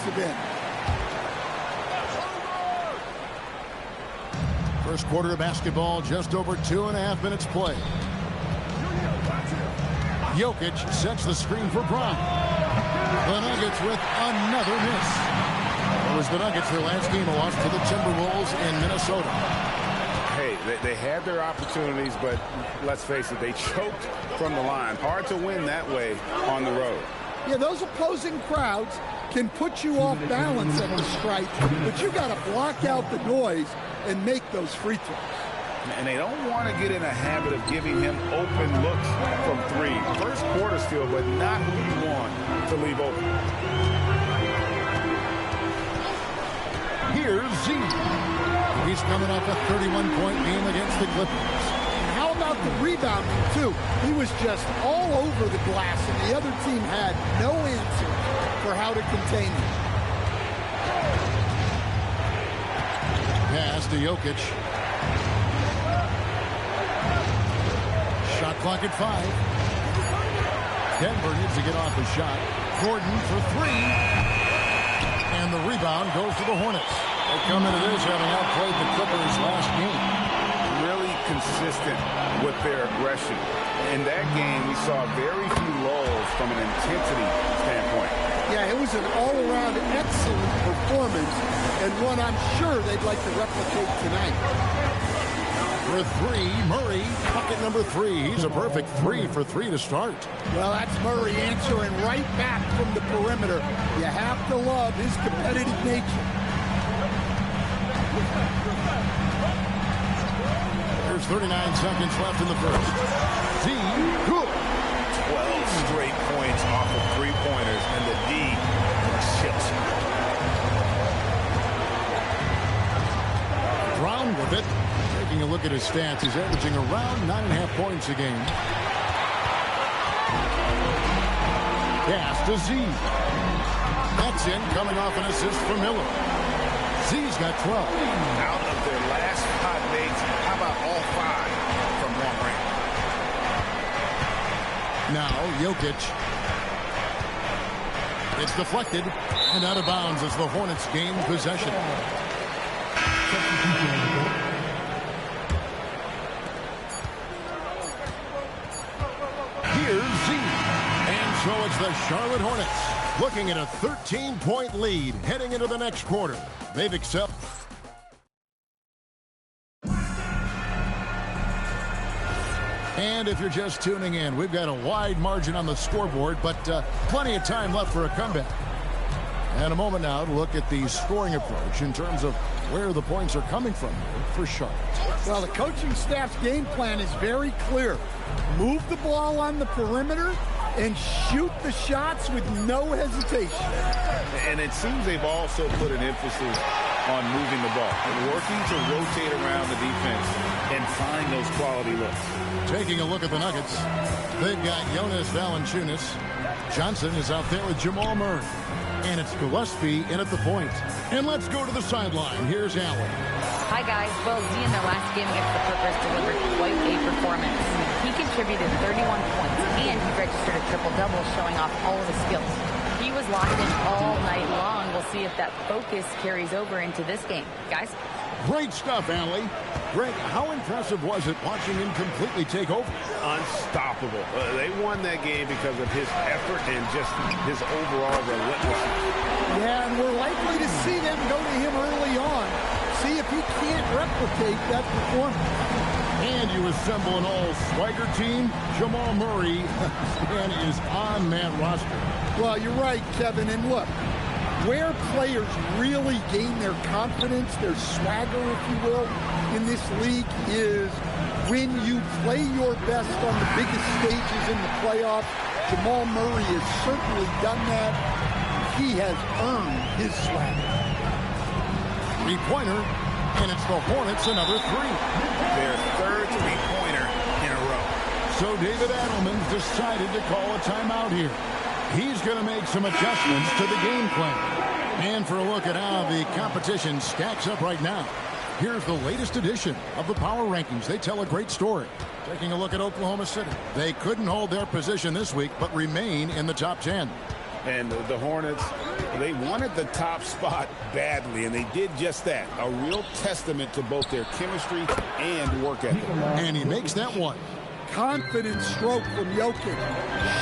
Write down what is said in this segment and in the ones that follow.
defensive end. First quarter of basketball, just over 2.5 minutes play. Jokic sets the screen for Brown. The Nuggets with another miss. It was the Nuggets their last game lost to the Timberwolves in Minnesota. Hey, they had their opportunities, but let's face it, they choked from the line. Hard to win that way on the road. Yeah, those opposing crowds can put you off balance at the stripe, but you got to block out the noise and make those free throws. And they don't want to get in a habit of giving him open looks from three. First quarter still, but not who you want to leave open. Here's Z. He's coming off a 31-point game against the Clippers. And how about the rebounding, too? He was just all over the glass, and the other team had no answer for how to contain him. Pass to Jokic. Shot clock at 5. Denver needs to get off the shot. Gordon for 3. And the rebound goes to the Hornets. They come into this having outplayed the Clippers last game. Really consistent with their aggression. In that game, we saw very few lulls from an intensity standpoint. Yeah, it was an all-around excellent performance, and one I'm sure they'd like to replicate tonight. For 3, Murray, bucket number 3. He's a perfect 3 for 3 to start. Well, that's Murray answering right back from the perimeter. You have to love his competitive nature. There's 39 seconds left in the first. Z, good. 12 straight points off of three-pointers, and the D shifts. Brown with it. Taking a look at his stats, he's averaging around 9.5 points a game. Pass to Z. That's in, coming off an assist from Miller. Z's got 12. Out of their last 5 dates, how about all 5 from long range? Now, Jokic. It's deflected and out of bounds as the Hornets gain possession. Here's Z. And so it's the Charlotte Hornets looking at a 13-point lead heading into the next quarter. They've excelled. And if you're just tuning in, we've got a wide margin on the scoreboard, but plenty of time left for a comeback. And a moment now to look at the scoring approach in terms of where the points are coming from here for Charlotte. Well, the coaching staff's game plan is very clear. Move the ball on the perimeter and shoot the shots with no hesitation. And it seems they've also put an emphasis on moving the ball and working to rotate around the defense and find those quality looks. Taking a look at the Nuggets, they've got Jonas Valanciunas. Johnson is out there with Jamal Murray. And it's Gillespie in at the point. And let's go to the sideline. Here's Allen. Hi, guys. Well, Z in their last game against the Clippers delivered quite a performance. He contributed 31 points, and he registered a triple-double, showing off all of his skills. He was locked in all night long. We'll see if that focus carries over into this game. Guys? Great stuff, Allie. Greg, how impressive was it watching him completely take over? Unstoppable. They won that game because of his effort and just his overall relentlessness. Yeah, and we're likely to see them go to him early on. See if he can't replicate that performance. And you assemble an all-swagger team. Jamal Murray is on that roster. Well, you're right, Kevin. And look, where players really gain their confidence, their swagger, if you will, in this league is when you play your best on the biggest stages in the playoffs. Jamal Murray has certainly done that. He has earned his swagger. Three-pointer, and it's the Hornets another 3. Their third three-pointer in a row. So David Adelman's decided to call a timeout here. He's going to make some adjustments to the game plan. And for a look at how the competition stacks up right now, here's the latest edition of the Power Rankings. They tell a great story. Taking a look at Oklahoma City. They couldn't hold their position this week, but remain in the top 10. And the Hornets They wanted the top spot badly, and they did just that. A real testament to both their chemistry and work ethic. And he makes that one. Confident stroke from Jokic.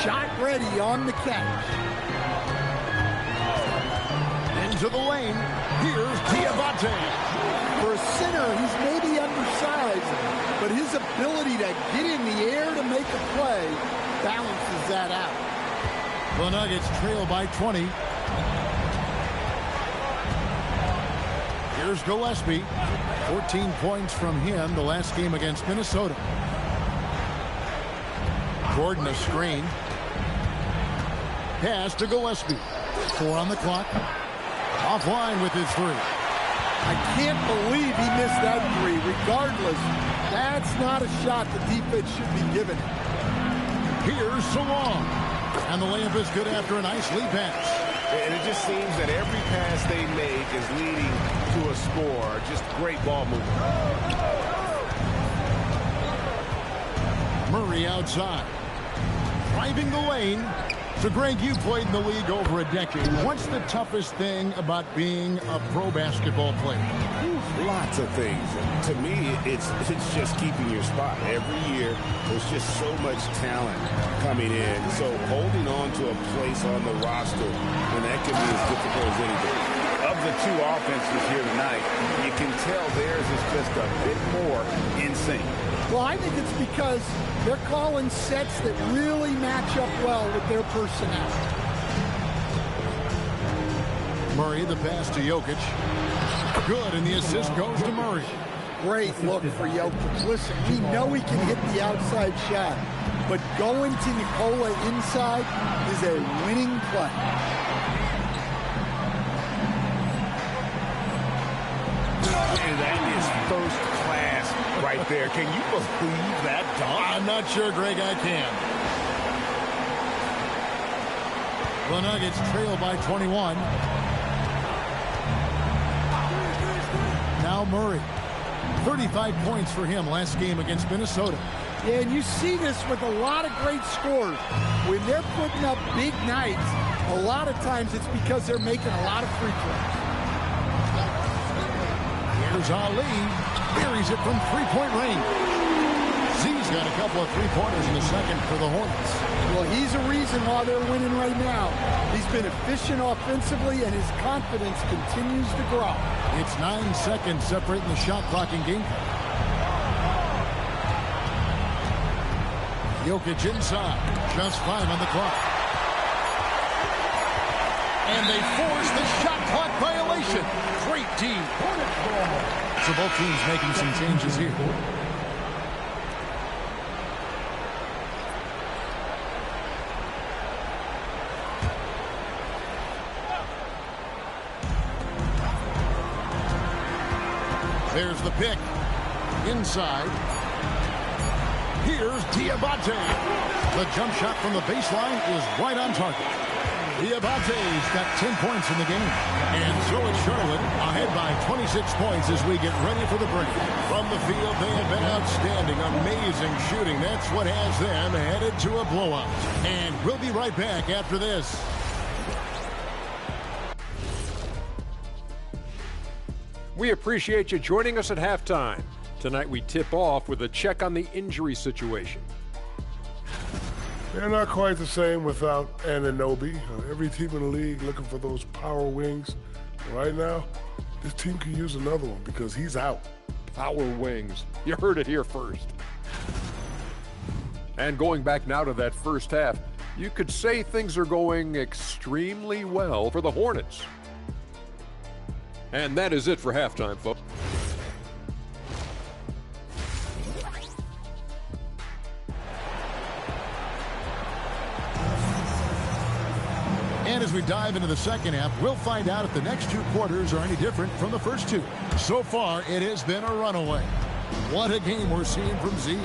Shot ready on the catch. Into the lane. Here's Diabate. For a center, he's maybe undersized, but his ability to get in the air to make a play balances that out. The Nuggets trail by 20. Here's Gillespie. 14 points from him the last game against Minnesota. Gordon a screen. Pass to Gillespie. 4 on the clock. Offline with his three. I can't believe he missed that three. Regardless, that's not a shot the defense should be giving him. Here's Salong. And the layup is good after a nice lead pass. And it just seems that every pass they make is leading to a score. Just great ball movement. Murray outside. Driving the lane. So, Greg, you played in the league over a decade. What's the toughest thing about being a pro basketball player? Lots of things. To me, it's just keeping your spot. Every year, there's just so much talent coming in. So holding on to a place on the roster, and that can be as difficult as anything. Of the two offenses here tonight, you can tell theirs is just a bit more in sync. Well, I think it's because they're calling sets that really match up well with their personnel. Murray, the pass to Jokic. Good, and the assist goes to Murray. Great look for Jokic. Listen, we know he can hit the outside shot, but going to Nikola inside is a winning play. And that is first class right there. Can you believe that dunk? I'm not sure, Greg, I can. The Nuggets trail by 21. Now Murray. 35 points for him last game against Minnesota. Yeah, and you see this with a lot of great scores. When they're putting up big nights, a lot of times it's because they're making a lot of free throws. Here's Ali. Buries it from three-point range. Z's got a couple of three-pointers in the second for the Hornets. Well, he's a reason why they're winning right now. He's been efficient offensively, and his confidence continues to grow. It's 9 seconds separating the shot clock and game clock. Jokic inside. Just 5 on the clock. And they force the shot clock violation. Great team. So both teams making some changes here. There's the pick. Inside. Here's Diabate. The jump shot from the baseline is right on target. Diabate's got 10 points in the game. And so it's Charlotte ahead by 26 points as we get ready for the break. From the field, they have been outstanding. Amazing shooting. That's what has them headed to a blowout. And we'll be right back after this. We appreciate you joining us at halftime. Tonight we tip off with a check on the injury situation. They're not quite the same without Anunoby. Every team in the league looking for those power wings. Right now, this team could use another one because he's out. Power wings. You heard it here first. And going back now to that first half, you could say things are going extremely well for the Hornets. And that is it for halftime, folks. And as we dive into the second half, we'll find out if the next two quarters are any different from the first two. So far, it has been a runaway. What a game we're seeing from Z.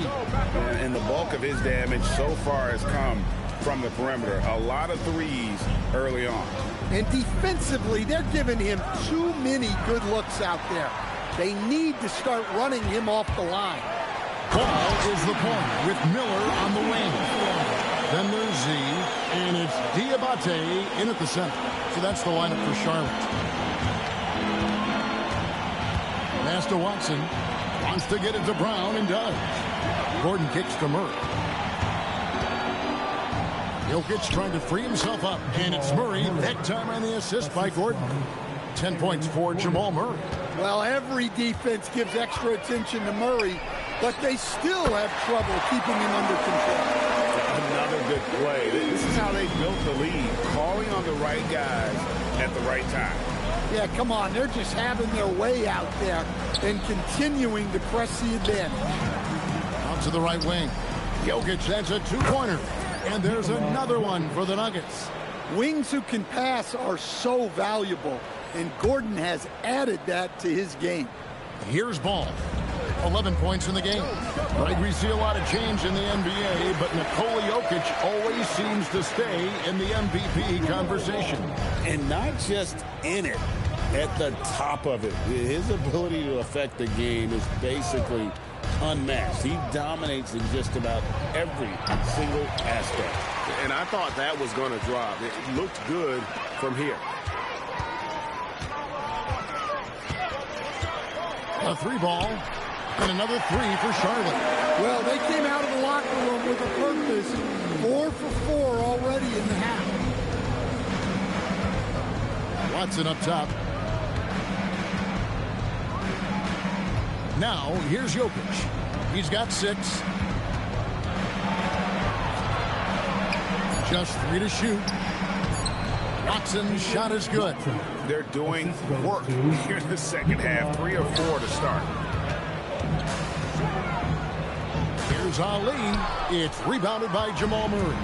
And the bulk of his damage so far has come from the perimeter. A lot of threes early on. And defensively, they're giving him too many good looks out there. They need to start running him off the line. Ball is the point with Miller on the wing. Then there's Z. And it's Diabate in at the center. So that's the lineup for Charlotte. Pass to Watson. Wants to get it to Brown and does. Gordon kicks to Murray. Jokic trying to free himself up. And it's Murray. That time on the assist by Gordon. 10 points for Jamal Murray. Well, every defense gives extra attention to Murray, but they still have trouble keeping him under control. Another good play. This is how they built the lead, calling on the right guys at the right time. Yeah, come on. They're just having their way out there and continuing to press the advantage. Out to the right wing. Jokic has a two-pointer. And there's another one for the Nuggets. Wings who can pass are so valuable, and Gordon has added that to his game. Here's Ball. 11 points in the game. Right, we see a lot of change in the NBA, but Nikola Jokic always seems to stay in the MVP conversation. And not just in it, at the top of it. His ability to affect the game is basically unmatched. He dominates in just about every single aspect. And I thought that was going to drop. It looked good from here. A three ball. And another three for Charlotte. Well, they came out of the locker room with a purpose. 4 for 4 already in the half. Watson up top. Now, here's Jokic. He's got 6. Just 3 to shoot. Watson's shot is good. They're doing work here in the second half. 3 or 4 to start. Here's Ali. It's rebounded by Jamal Murray.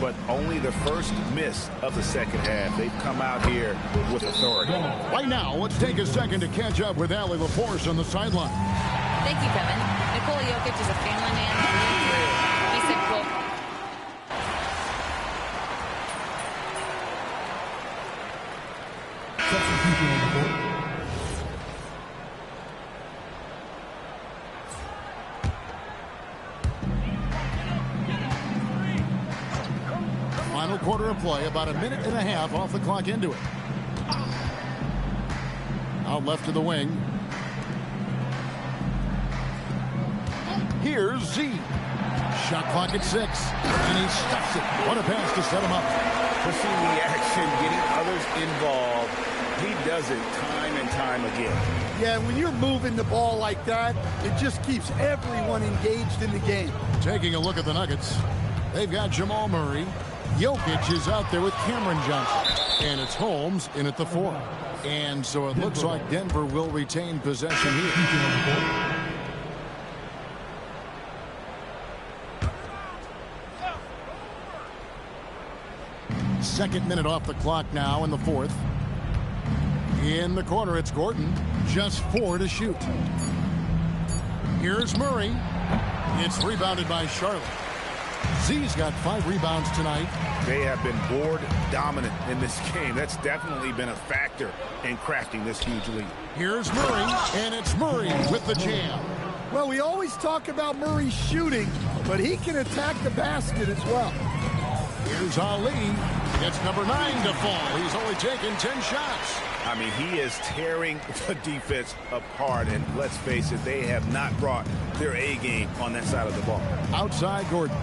But only the first miss of the second half. They've come out here with authority. Right now, let's take a second to catch up with Allie LaForce on the sideline. Thank you, Kevin. Nikola Jokic is a family man through and through. He said, quote, Final quarter of play, about a minute and a half off the clock into it. Out left to the wing. Here's Z. Shot clock at 6. And he stuffs it. What a pass to set him up. Pushing the action, getting others involved. He does it time and time again. Yeah, when you're moving the ball like that, it just keeps everyone engaged in the game. Taking a look at the Nuggets. They've got Jamal Murray. Jokic is out there with Cameron Johnson. And it's Holmes in at the 4. And so it looks like Denver will retain possession here. Second minute off the clock now in the 4th. In the corner, it's Gordon. Just 4 to shoot. Here's Murray. It's rebounded by Charlotte. Z's got 5 rebounds tonight. They have been board dominant in this game. That's definitely been a factor in crafting this huge lead. Here's Murray, and it's Murray with the jam. Well, we always talk about Murray shooting, but he can attack the basket as well. Here's Ali. It's number 9 to fall. He's only taken 10 shots. I mean, he is tearing the defense apart, and let's face it, they have not brought their A game on that side of the ball. Outside Gordon.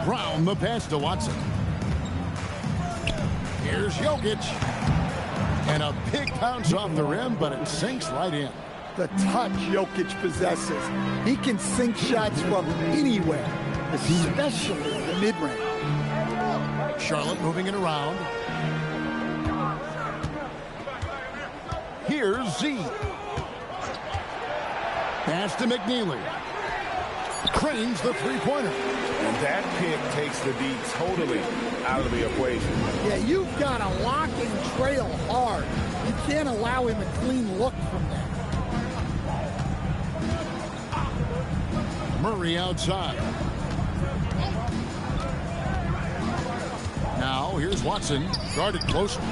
Brown, the pass to Watson. Here's Jokic. And a big bounce off the rim, but it sinks right in. The touch Jokic possesses. He can sink shots from anywhere, especially the mid-range. Charlotte moving it around. Here's Z. Pass to McNeely. Cranes the three-pointer. And that pick takes the D totally out of the equation. Yeah, you've got to lock and trail hard. You can't allow him a clean look from there. Murray outside. Now, here's Watson, guarded closely.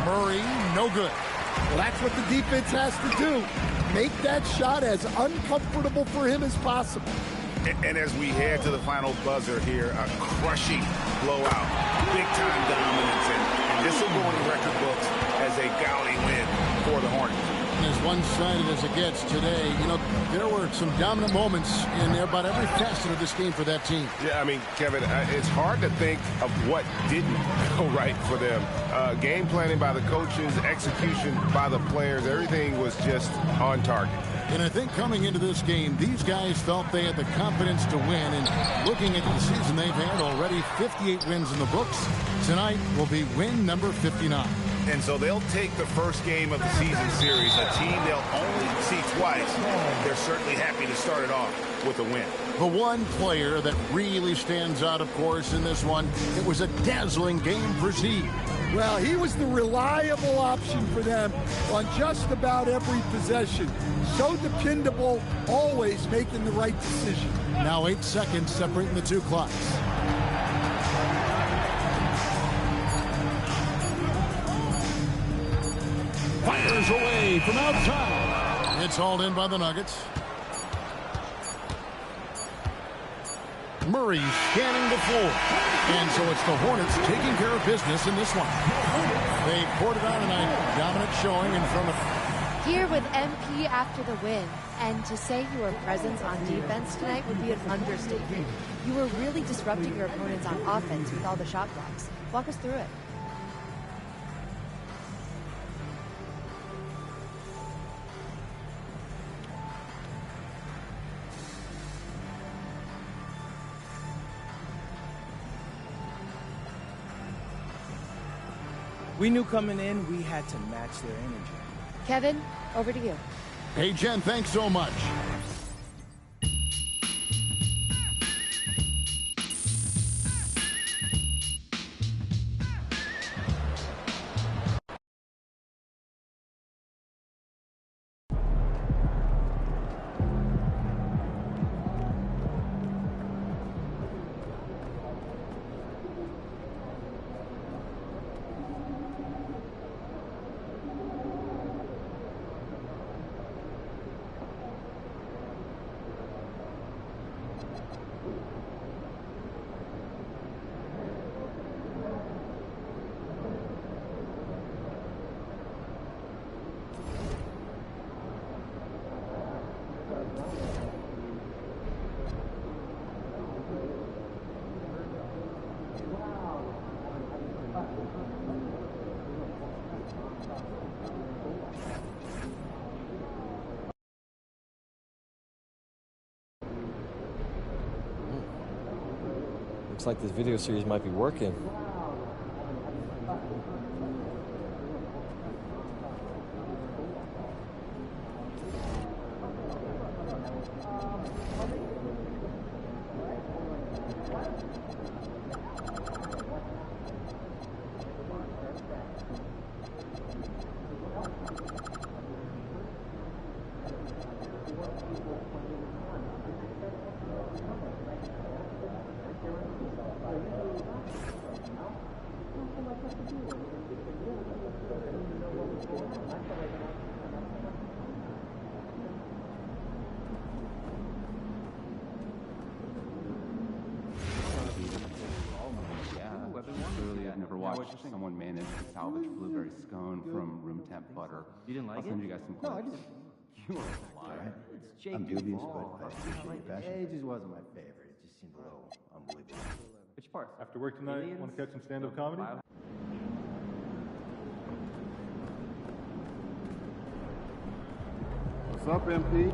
Murray, no good. Well, that's what the defense has to do. Make that shot as uncomfortable for him as possible. And as we head to the final buzzer here, a crushing blowout, big-time dominance, and this will go in the record books as a gaudy win for the Hornets. As one-sided as it gets today, you know, there were some dominant moments in about every facet of this game for that team. Yeah, I mean, Kevin, it's hard to think of what didn't go right for them. Game planning by the coaches, execution by the players, everything was just on target. And I think coming into this game, these guys felt they had the confidence to win. And looking at the season, they've had already 58 wins in the books. Tonight will be win number 59. And so they'll take the first game of the season series, a team they'll only see twice. They're certainly happy to start it off with a win. The one player that really stands out, of course, in this one, it was a dazzling game for Zeke. Well, he was the reliable option for them on just about every possession. So dependable, always making the right decision. Now 8 seconds separating the two clocks. Fires away from outside. It's hauled in by the Nuggets. Murray scanning the floor. And so it's the Hornets taking care of business in this one. They poured it out tonight. Dominant showing in front of... Here with MP after the win. And to say your presence on defense tonight would be an understatement. You were really disrupting your opponents on offense with all the shot blocks. Walk us through it. We knew coming in we had to match their energy. Kevin, over to you. Hey, Jen, thanks so much. Looks like this video series might be working. Someone managed to salvage blueberry scone from room temp butter. You didn't like it? I'll send you guys some clips. No, I didn't. You were a liar. It's Jake. I'm dubious, but I appreciate your passion. It just wasn't my favorite. It just seemed a little unbelievable. Which part? After work tonight, want to catch some stand-up comedy? What's up, MP?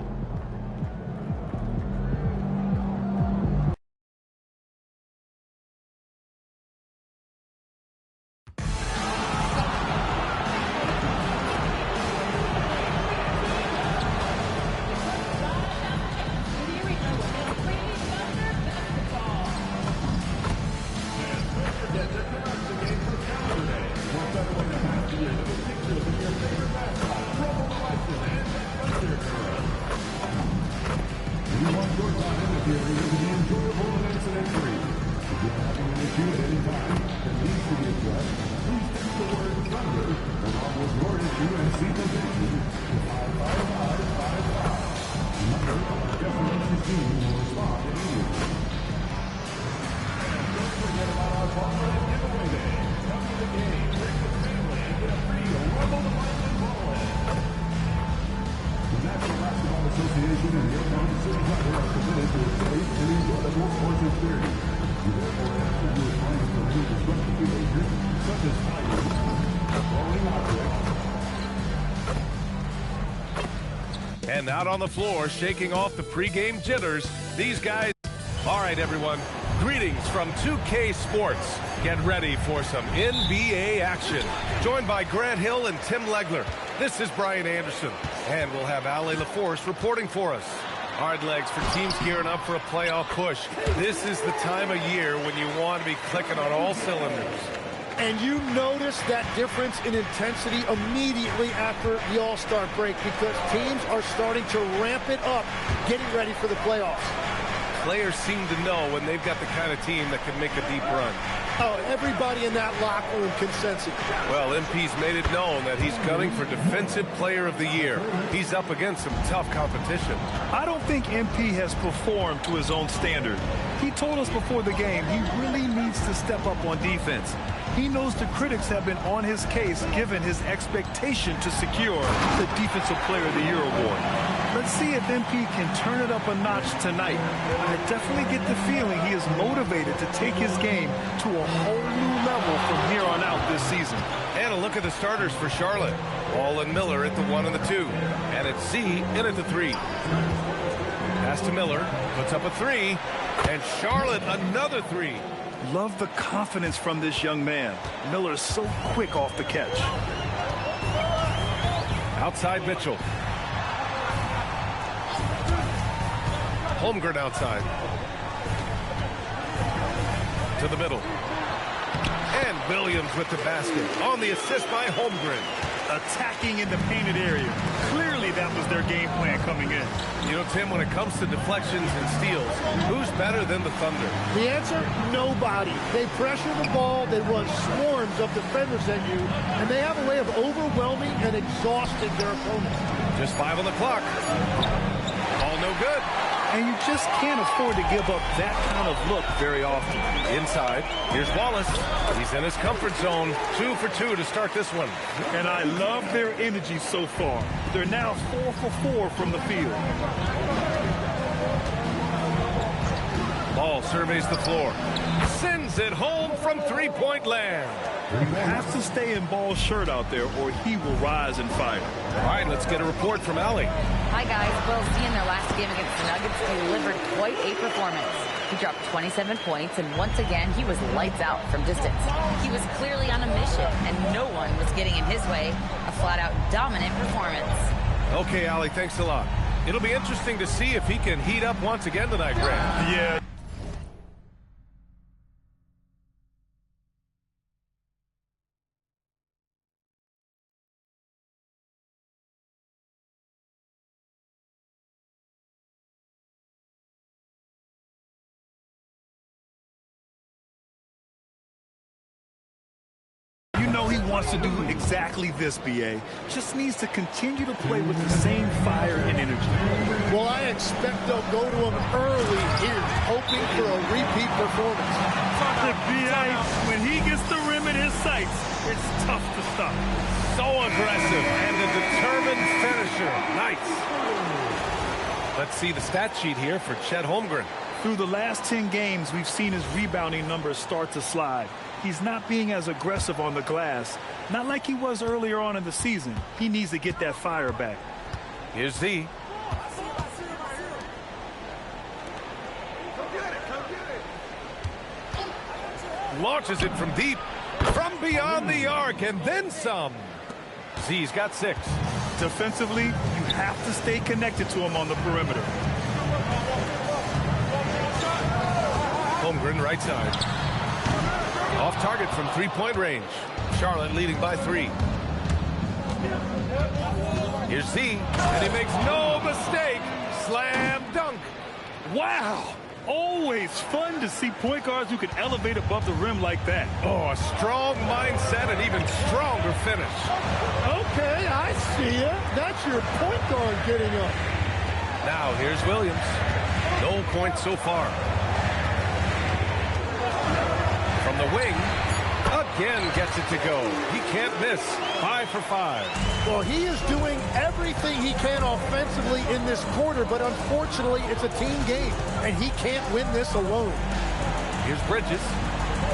And out on the floor, shaking off the pregame jitters, these guys. All right, everyone. Greetings from 2K Sports. Get ready for some NBA action. Joined by Grant Hill and Tim Legler. This is Brian Anderson. And we'll have Ali LaForce reporting for us. Hard legs for teams gearing up for a playoff push. This is the time of year when you want to be clicking on all cylinders. And you notice that difference in intensity immediately after the All-Star break because teams are starting to ramp it up, getting ready for the playoffs. Players seem to know when they've got the kind of team that can make a deep run. Oh, everybody in that locker room can sense it. Well, MP's made it known that he's gunning for Defensive Player of the Year. He's up against some tough competition. I don't think MP has performed to his own standard. He told us before the game he really needs to step up on defense. He knows the critics have been on his case given his expectation to secure the Defensive Player of the Year award. Let's see if MP can turn it up a notch tonight. I definitely get the feeling he is motivated to take his game to a whole new level from here on out this season. And a look at the starters for Charlotte. Ball and Miller at the 1 and the 2. And it's Z in at the 3. Pass to Miller, puts up a 3. And Charlotte another 3. Love the confidence from this young man. Miller is so quick off the catch. Outside Mitchell. Holmgren outside. To the middle. And Williams with the basket. On the assist by Holmgren. Attacking in the painted area. Clearly that was their game plan coming in. You know, Tim, when it comes to deflections and steals, who's better than the Thunder? The answer, nobody. They pressure the ball, they run swarms of defenders at you, and they have a way of overwhelming and exhausting their opponents. Just 5 on the clock. All no good. And you just can't afford to give up that kind of look very often. Inside, here's Wallace. He's in his comfort zone. 2 for 2 to start this one. And I love their energy so far. They're now 4 for 4 from the field. Ball surveys the floor. Sends it home from three-point land. You have to stay in Ball's shirt out there or he will rise and fire. All right, let's get a report from Ali. Hi, guys. Well, in their last game against the Nuggets, he delivered quite a performance. He dropped 27 points, and once again, he was lights out from distance. He was clearly on a mission, and no one was getting in his way. A flat-out dominant performance. Okay, Ali, thanks a lot. It'll be interesting to see if he can heat up once again tonight, Grant. Yeah. He wants to do exactly this, B.A. Just needs to continue to play with the same fire and energy. Well, I expect they'll go to him early here, hoping for a repeat performance. But B.A., when he gets the rim in his sights, it's tough to stop. So aggressive and a determined finisher. Nice. Let's see the stat sheet here for Chet Holmgren. Through the last 10 games, we've seen his rebounding numbers start to slide. He's not being as aggressive on the glass. Not like he was earlier on in the season. He needs to get that fire back. Here's Z. Launches it from deep. From beyond the arc and then some. Z's got 6. Defensively, you have to stay connected to him on the perimeter. Holmgren right side. Off target from three-point range. Charlotte leading by 3. Here's Z, and he makes no mistake. Slam dunk. Wow. Always fun to see point guards who can elevate above the rim like that. Oh, a strong mindset and even stronger finish. Okay, I see it. That's your point guard getting up. Now here's Williams. No points so far. From the wing, again gets it to go. He can't miss. 5 for 5. Well, he is doing everything he can offensively in this quarter, but unfortunately, it's a team game, and he can't win this alone. Here's Bridges.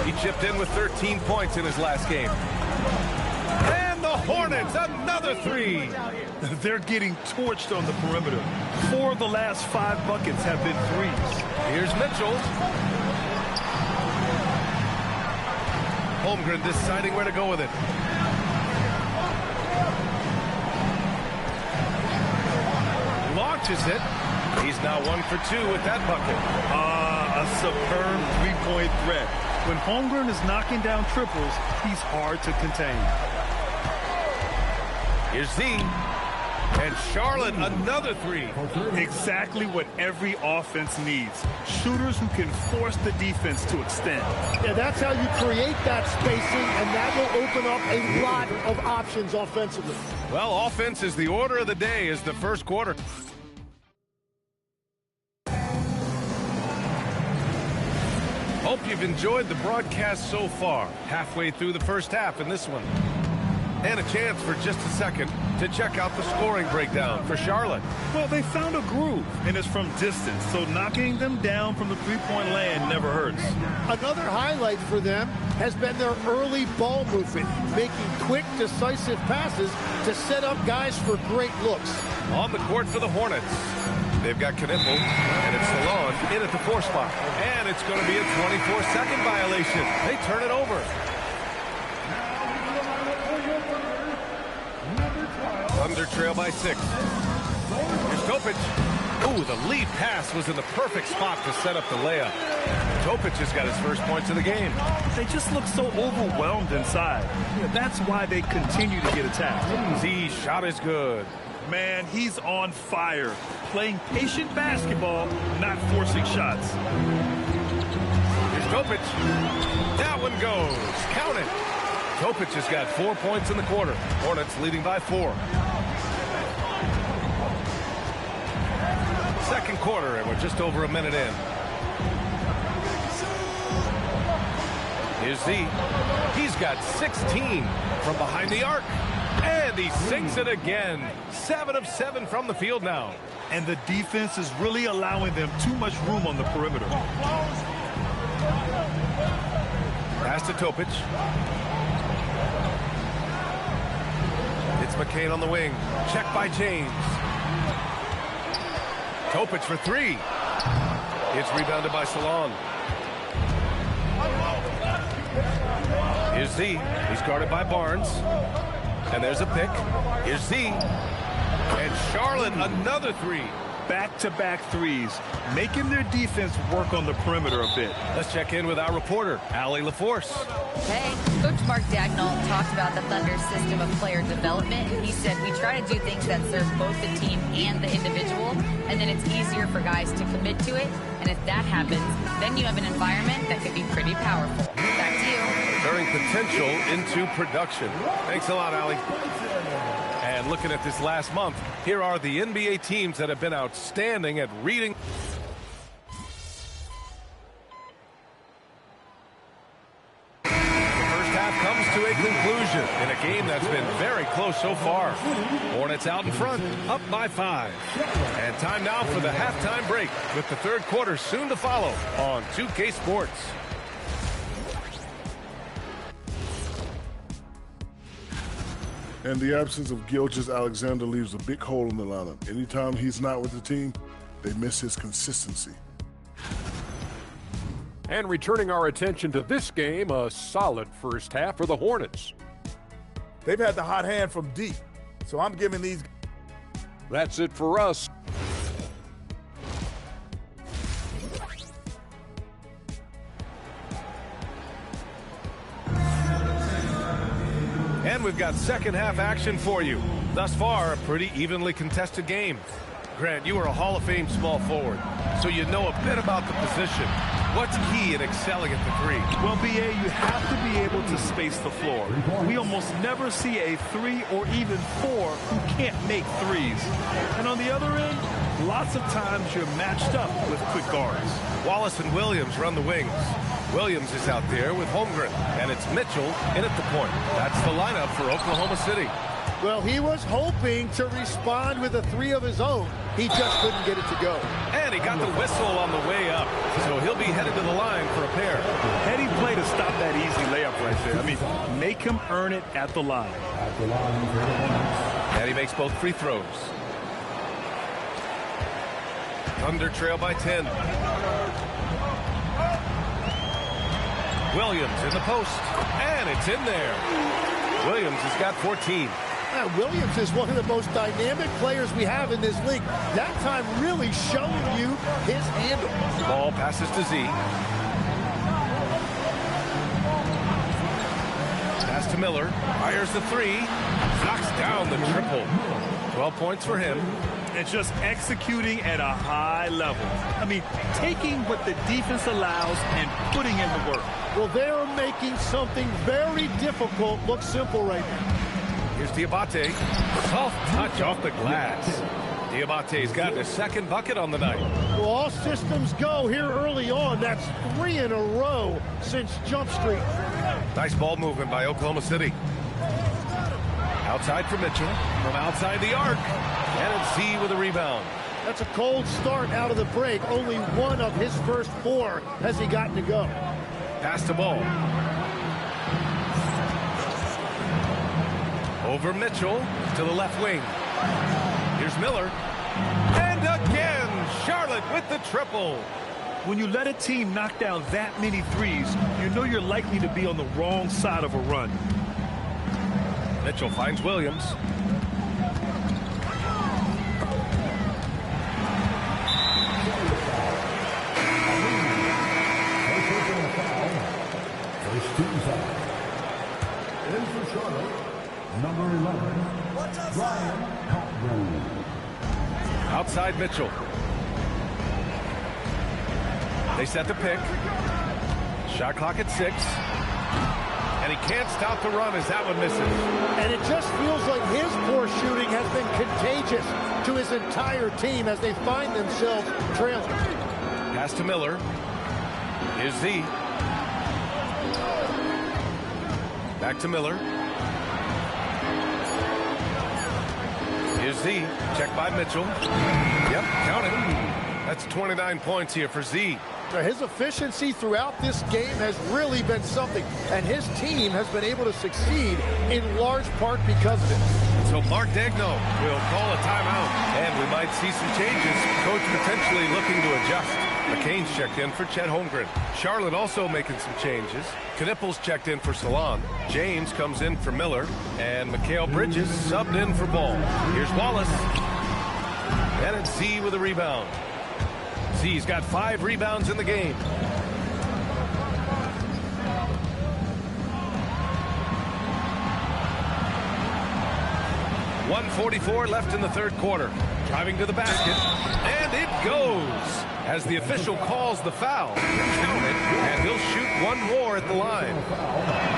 He chipped in with 13 points in his last game. And the Hornets, another 3. They're getting torched on the perimeter. 4 of the last 5 buckets have been threes. Here's Mitchell. Holmgren deciding where to go with it. Launches it. He's now 1 for 2 with that bucket. A superb three-point threat. When Holmgren is knocking down triples, he's hard to contain. Here's Z. And Charlotte, another 3. Exactly what every offense needs. Shooters who can force the defense to extend. Yeah, that's how you create that spacing, and that will open up a lot of options offensively. Well, offense is the order of the day as the first quarter. Hope you've enjoyed the broadcast so far. Halfway through the first half in this one. And a chance for just a second to check out the scoring breakdown for Charlotte. Well, they found a groove, and it's from distance, so knocking them down from the three-point land never hurts. Another highlight for them has been their early ball movement, making quick, decisive passes to set up guys for great looks. On the court for the Hornets. They've got Knipple, and it's Salon in at the 4 spot. And it's going to be a 24-second violation. They turn it over. Thunder trail by 6. Here's Topic. Ooh, the lead pass was in the perfect spot to set up the layup. Topic has got his first points of the game. They just look so overwhelmed inside. That's why they continue to get attacked. Z shot is good. Man, he's on fire. Playing patient basketball, not forcing shots. Here's Topic. That one goes. Count it. Topic has got 4 points in the quarter. Hornets leading by 4. Second quarter, and we're just over a minute in. Here's Z. He's got 16 from behind the arc. And he sinks it again. 7 of 7 from the field now. And the defense is really allowing them too much room on the perimeter. Pass to Topic. It's McCain on the wing. Check by James. Topic for 3. It's rebounded by Salon. Here's Z. He's guarded by Barnes. And there's a pick. Here's Z. And Charlotte, another 3. Back-to-back threes, making their defense work on the perimeter a bit. Let's check in with our reporter, Allie LaForce. Hey, Coach Mark Dagnall talked about the Thunder system of player development. He said, we try to do things that serve both the team and the individual, and then it's easier for guys to commit to it. And if that happens, then you have an environment that could be pretty powerful. Back to you. Turning potential into production. Thanks a lot, Allie. And looking at this last month, here are the NBA teams that have been outstanding at reading. The first half comes to a conclusion in a game that's been very close so far. Hornets out in front, up by 5. And time now for the halftime break with the third quarter soon to follow on 2K Sports. And the absence of Gilgeous-Alexander leaves a big hole in the lineup. Anytime he's not with the team, they miss his consistency. And returning our attention to this game, a solid first half for the Hornets. They've had the hot hand from deep, so I'm giving these. That's it for us. And we've got second half action for you. Thus far, a pretty evenly contested game. Grant, you are a Hall of Fame small forward, so you know a bit about the position. What's key in excelling at the 3? Well, B.A., you have to be able to space the floor. We almost never see a 3 or even 4 who can't make threes. And on the other end, Lots of times you're matched up with quick guards. Wallace and Williams run the wings. Williams is out there with Holmgren, and it's Mitchell in at the point. That's the lineup for Oklahoma City. Well, he was hoping to respond with a three of his own. He just couldn't get it to go. And he got the whistle on the way up, so he'll be headed to the line for a pair. Heady play to stop that easy layup right there. I mean, make him earn it at the line. And he makes both free throws. Thunder trail by 10. Williams in the post, and it's in there. Williams has got 14. Williams is one of the most dynamic players we have in this league. That time really showing you his handle. Ball passes to Z. Pass to Miller. Fires the three. Knocks down the triple. 12 points for him. And just executing at a high level. I mean, taking what the defense allows and putting in the work. Well, they're making something very difficult look simple right now. Here's Diabate. Soft touch off the glass. Diabate's got his second bucket on the night. Well, all systems go here early on. That's 3 in a row since Jump Street. Nice ball movement by Oklahoma City. Outside for Mitchell. From outside the arc. And it's Z with a rebound. That's a cold start out of the break. Only one of his first 4 has he gotten to go. Pass the ball. Over Mitchell to the left wing. Here's Miller. And again, Charlotte with the triple. When you let a team knock down that many threes, you know you're likely to be on the wrong side of a run. Mitchell finds Williams. In for Charlotte, number 11, Ryan Cockburn. Outside Mitchell. They set the pick. Shot clock at 6. And he can't stop the run as that one misses. And it just feels like his poor shooting has been contagious to his entire team as they find themselves trailing. Pass to Miller. Here's Z. Back to Miller. Here's Z. Checked by Mitchell. Yep, count it. That's 29 points here for Z. His efficiency throughout this game has really been something, and his team has been able to succeed in large part because of it. So Mark Daigneault will call a timeout, and we might see some changes. Coach potentially looking to adjust. McCain's checked in for Chet Holmgren. Charlotte also making some changes. Knippel's checked in for Salon. James comes in for Miller, and Mikal Bridges subbed in for Ball. Here's Wallace, and it's Z with a rebound. Z's got 5 rebounds in the game. .144 left in the third quarter. Driving to the basket, and it goes as the official calls the foul. Count it, and he'll shoot one more at the line.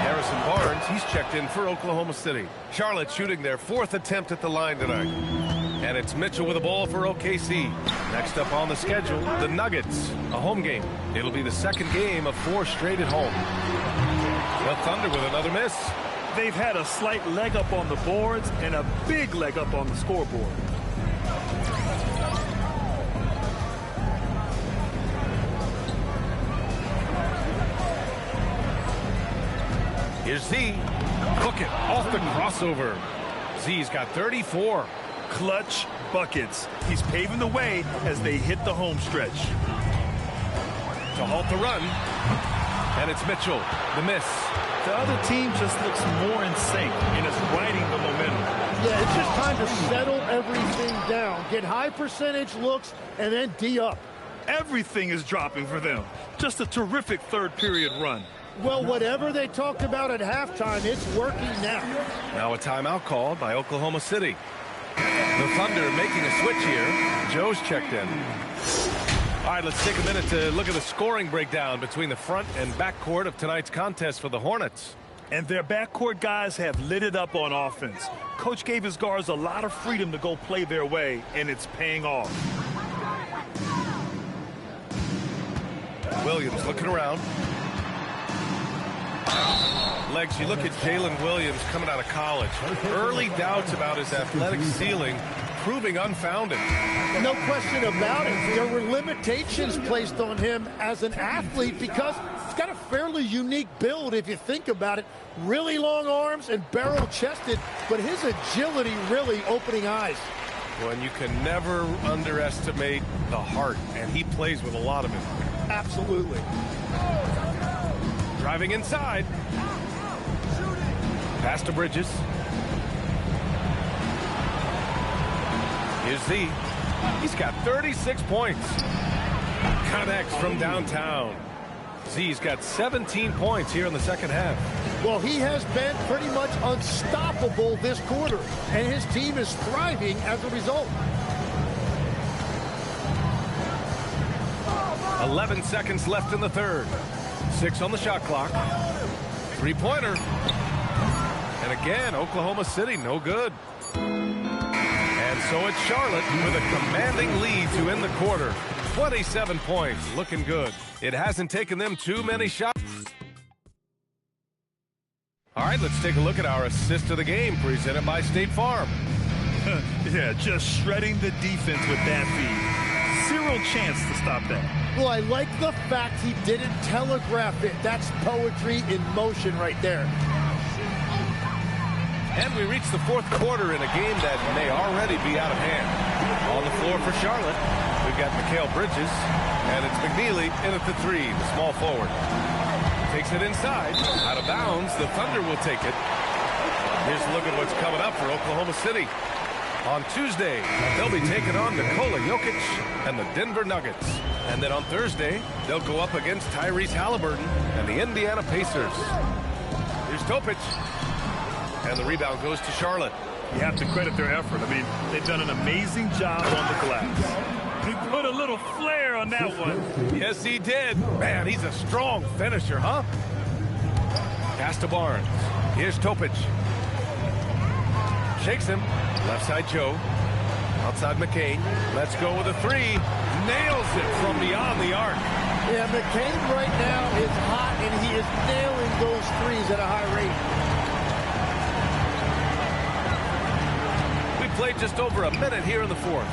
Harrison Barnes, he's checked in for Oklahoma City. Charlotte shooting their 4th attempt at the line tonight. And it's Mitchell with the ball for OKC. Next up on the schedule, the Nuggets, a home game. It'll be the second game of 4 straight at home. The Thunder with another miss. They've had a slight leg up on the boards and a big leg up on the scoreboard. Here's Z. Hook it off the crossover. Z's got 34. Clutch buckets. He's paving the way as they hit the home stretch. To halt the run. And it's Mitchell. The miss. The other team just looks more in sync and is riding the momentum. Yeah, it's just time to settle everything down. Get high percentage looks and then D up. Everything is dropping for them. Just a terrific third period run. Well, whatever they talked about at halftime, it's working now. Now a timeout called by Oklahoma City. The Thunder making a switch here. Joe's checked in. All right, let's take a minute to look at the scoring breakdown between the front and backcourt of tonight's contest for the Hornets. And their backcourt guys have lit it up on offense. Coach gave his guards a lot of freedom to go play their way, and it's paying off. Williams looking around. Legs, you look at Jalen Williams coming out of college. Early doubts about his athletic ceiling proving unfounded. No question about it. There were limitations placed on him as an athlete because he's got a fairly unique build if you think about it. Really long arms and barrel-chested, but his agility really opening eyes. Well, and you can never underestimate the heart, and he plays with a lot of it. Absolutely. Driving inside. Pass to Bridges. Here's Z. He's got 36 points. Connects from downtown. Z's got 17 points here in the second half. Well, he has been pretty much unstoppable this quarter, and his team is thriving as a result. 11 seconds left in the third. 6 on the shot clock. Three-pointer. And again, Oklahoma City, no good. And so it's Charlotte with a commanding lead to end the quarter. 27 points, looking good. It hasn't taken them too many shots. All right, let's take a look at our assist of the game presented by State Farm. Yeah, just shredding the defense with that feed. Zero chance to stop that. Well, I like the fact he didn't telegraph it. That's poetry in motion right there. And we reach the fourth quarter in a game that may already be out of hand. On the floor for Charlotte, we've got Mikal Bridges, and it's McNeely in at the three, the small forward. Takes it inside, out of bounds. The Thunder will take it. Here's a look at what's coming up for Oklahoma City. On Tuesday, they'll be taking on Nikola Jokic and the Denver Nuggets. And then on Thursday, they'll go up against Tyrese Halliburton and the Indiana Pacers. Here's Topic. And the rebound goes to Charlotte. You have to credit their effort. I mean, they've done an amazing job on the glass. He put a little flair on that one. Yes, he did. Man, he's a strong finisher, huh? Pass to Barnes. Here's Topic. Shakes him. Left side Joe. Outside McCain. Let's go with a three. Nails it from beyond the arc. Yeah, McCain right now is hot, and he is nailing those threes at a high rate. We played just over a minute here in the fourth.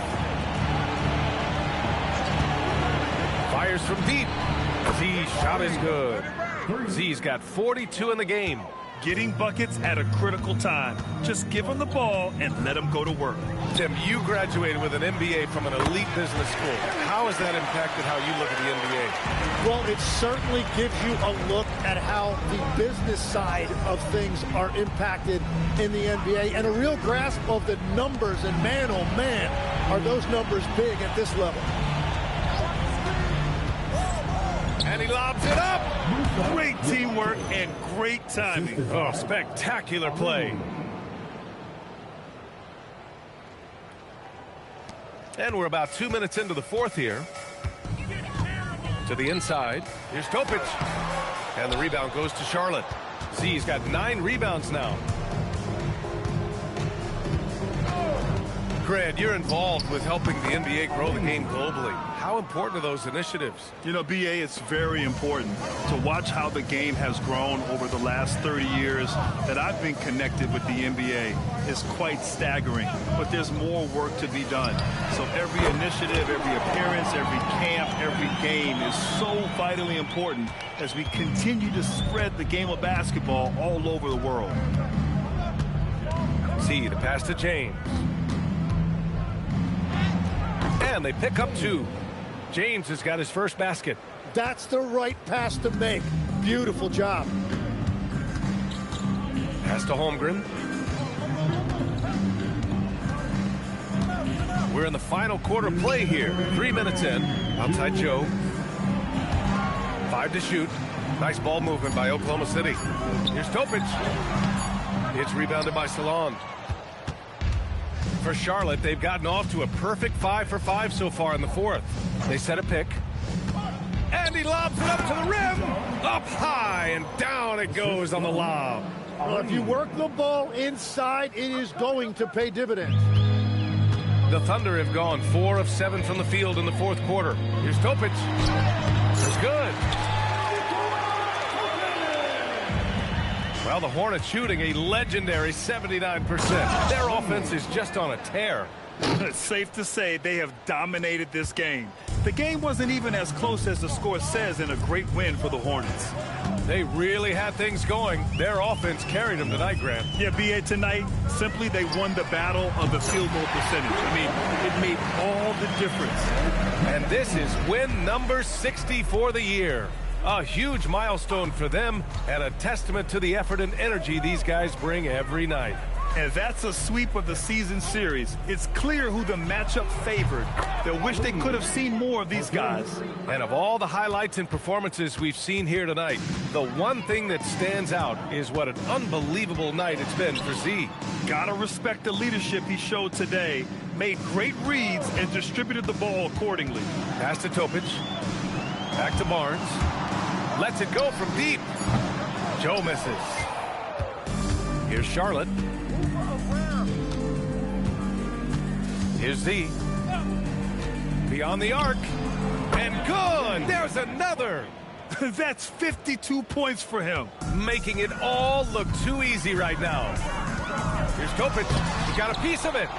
Fires from deep. Z's shot is good. Z's got 42 in the game. Getting buckets at a critical time. Just give him the ball and let him go to work. Tim, you graduated with an MBA from an elite business school. How has that impacted how you look at the NBA? Well, it certainly gives you a look at how the business side of things are impacted in the NBA and a real grasp of the numbers. And man, oh man, are those numbers big at this level. And he lobs it up. Great teamwork and great timing. Oh, spectacular play. And we're about 2 minutes into the fourth here. To the inside. Here's Topic. And the rebound goes to Charlotte. Z's got 9 rebounds now. Grant, you're involved with helping the NBA grow the game globally. How important are those initiatives? You know, BA, it's very important to watch how the game has grown over the last 30 years that I've been connected with the NBA. It's quite staggering, but there's more work to be done. So every initiative, every appearance, every camp, every game is so vitally important as we continue to spread the game of basketball all over the world. See the pass to James. And they pick up 2. James has got his first basket. That's the right pass to make. Beautiful job. Pass to Holmgren. We're in the final quarter play here. 3 minutes in. Outside Joe. 5 to shoot. Nice ball movement by Oklahoma City. Here's Topic. It's rebounded by Salon. For Charlotte, they've gotten off to a perfect 5 for 5 so far in the fourth. They set a pick. And he lobs it up to the rim. Up high and down it goes on the lob. Well, if you work the ball inside, it is going to pay dividends. The Thunder have gone 4 of 7 from the field in the fourth quarter. Here's Topic. good. Well, the Hornets shooting a legendary 79%. Their offense is just on a tear. It's safe to say they have dominated this game. The game wasn't even as close as the score says in a great win for the Hornets. They really had things going. Their offense carried them tonight, Grant. Yeah, B.A., tonight, simply they won the battle of the field goal percentage. I mean, it made all the difference. And this is win number 60 for the year. A huge milestone for them and a testament to the effort and energy these guys bring every night. And that's a sweep of the season series. It's clear who the matchup favored. They'll wish they could have seen more of these guys. And of all the highlights and performances we've seen here tonight, the one thing that stands out is what an unbelievable night it's been for Z. Gotta respect the leadership he showed today. Made great reads and distributed the ball accordingly. Pass to Topic. Back to Barnes. Lets it go from deep. Joe misses. Here's Charlotte. Here's Z. Beyond the arc. And good! There's another! That's 52 points for him. Making it all look too easy right now. Here's Topic. He got a piece of it.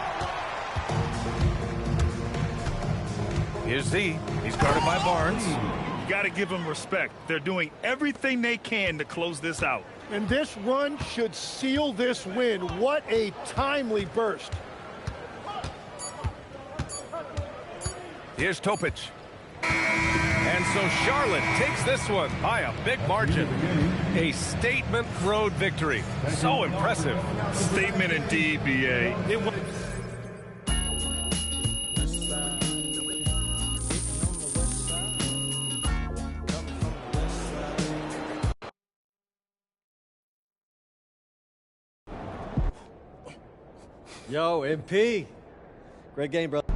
Here's Z. He's guarded by Barnes. You got to give them respect. They're doing everything they can to close this out. And this run should seal this win. What a timely burst. Here's Topic. And so Charlotte takes this one by a big margin. A statement road victory. So impressive. Statement indeed, B.A. It was. Yo, MP. Great game, brother.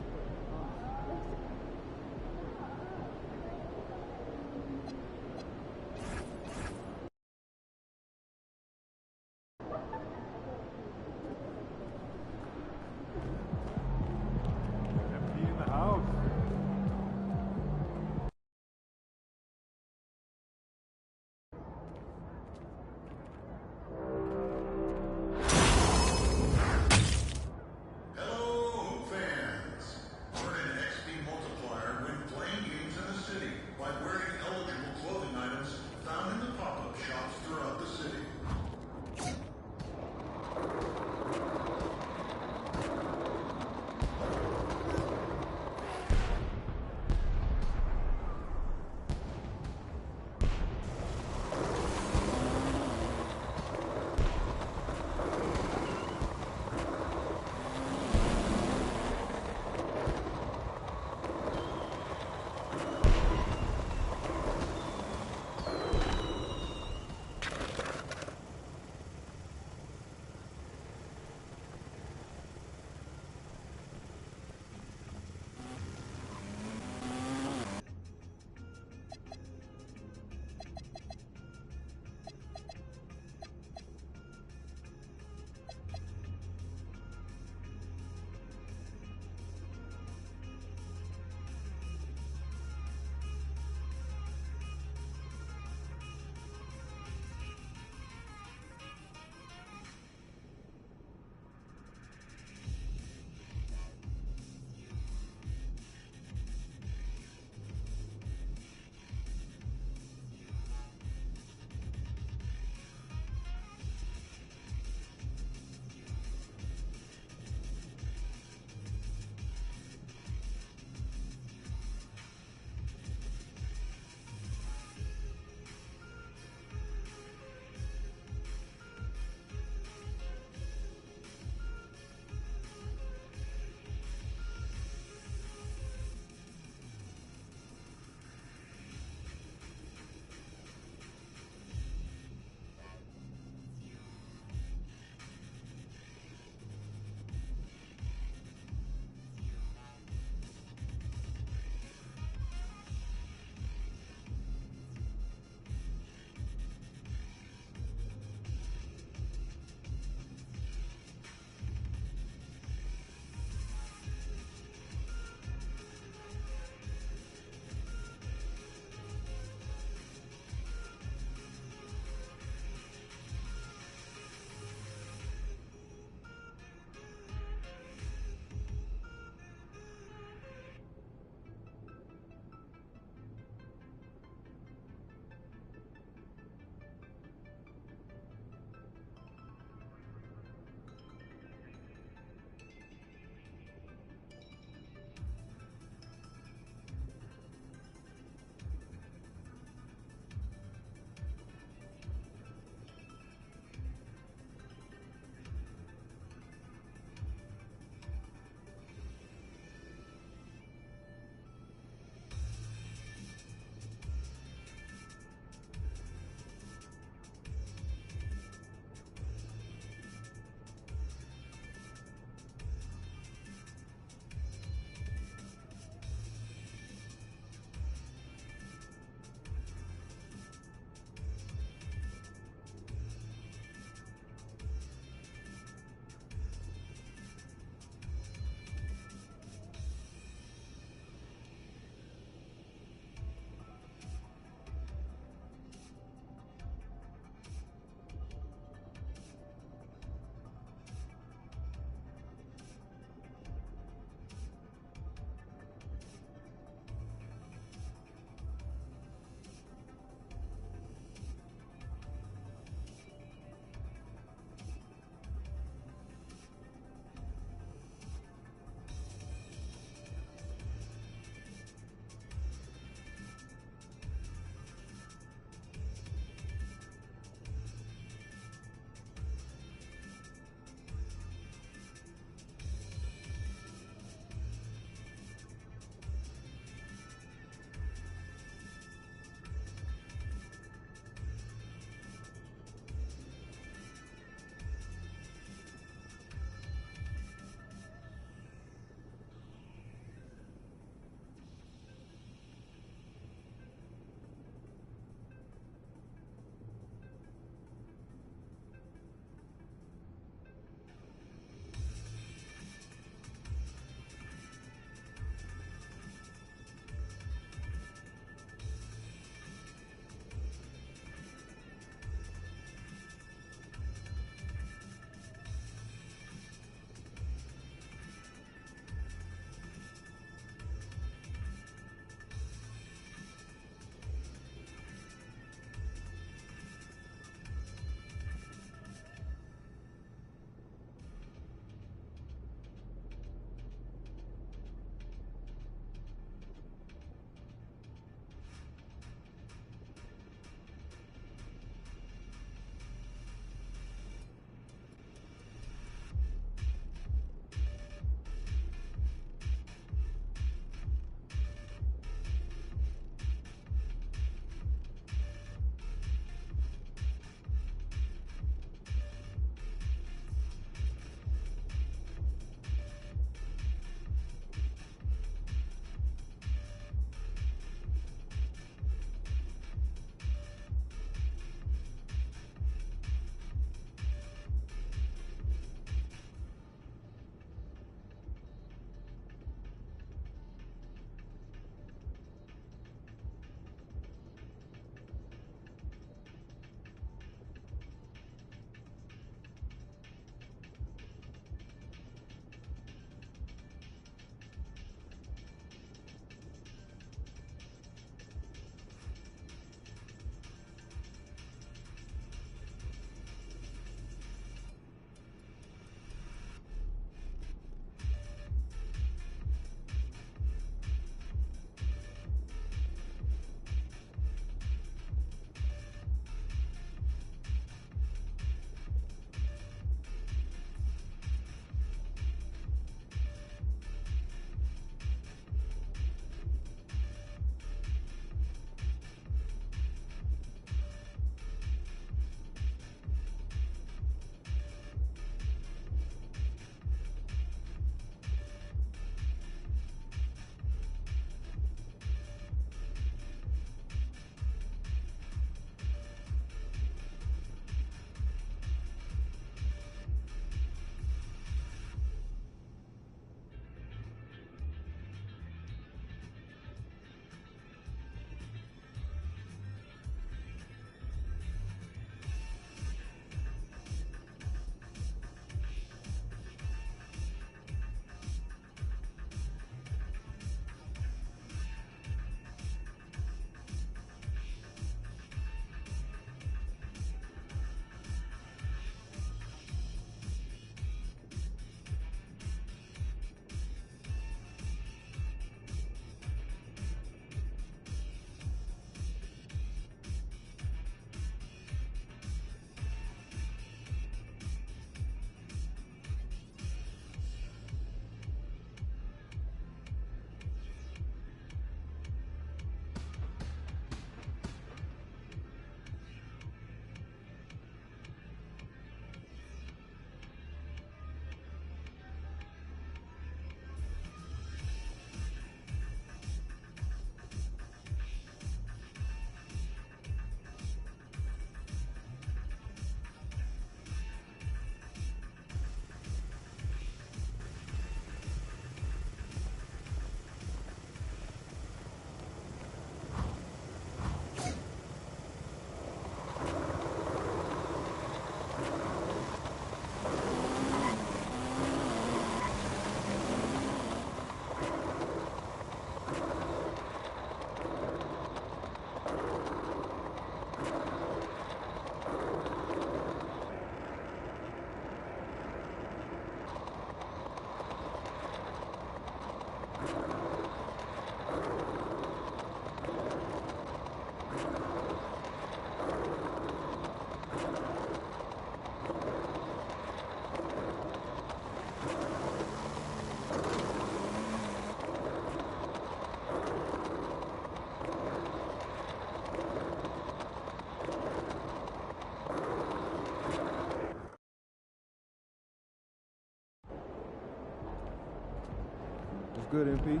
good, MP.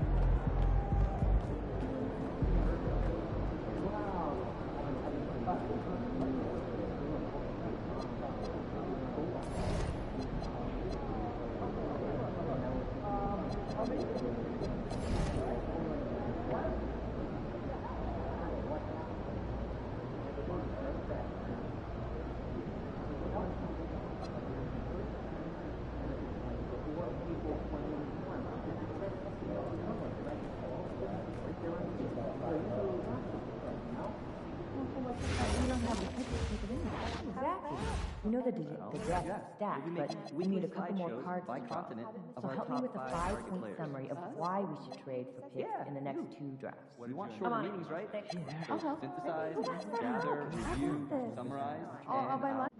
We know the deck is stacked, but we need a couple more cards to draw. So help me with a 5-point summary of why we should trade for picks in the next 2 drafts. You want shorter meetings, right? I'll help. Synthesize, gather, review, summarize, I'll buy lunch.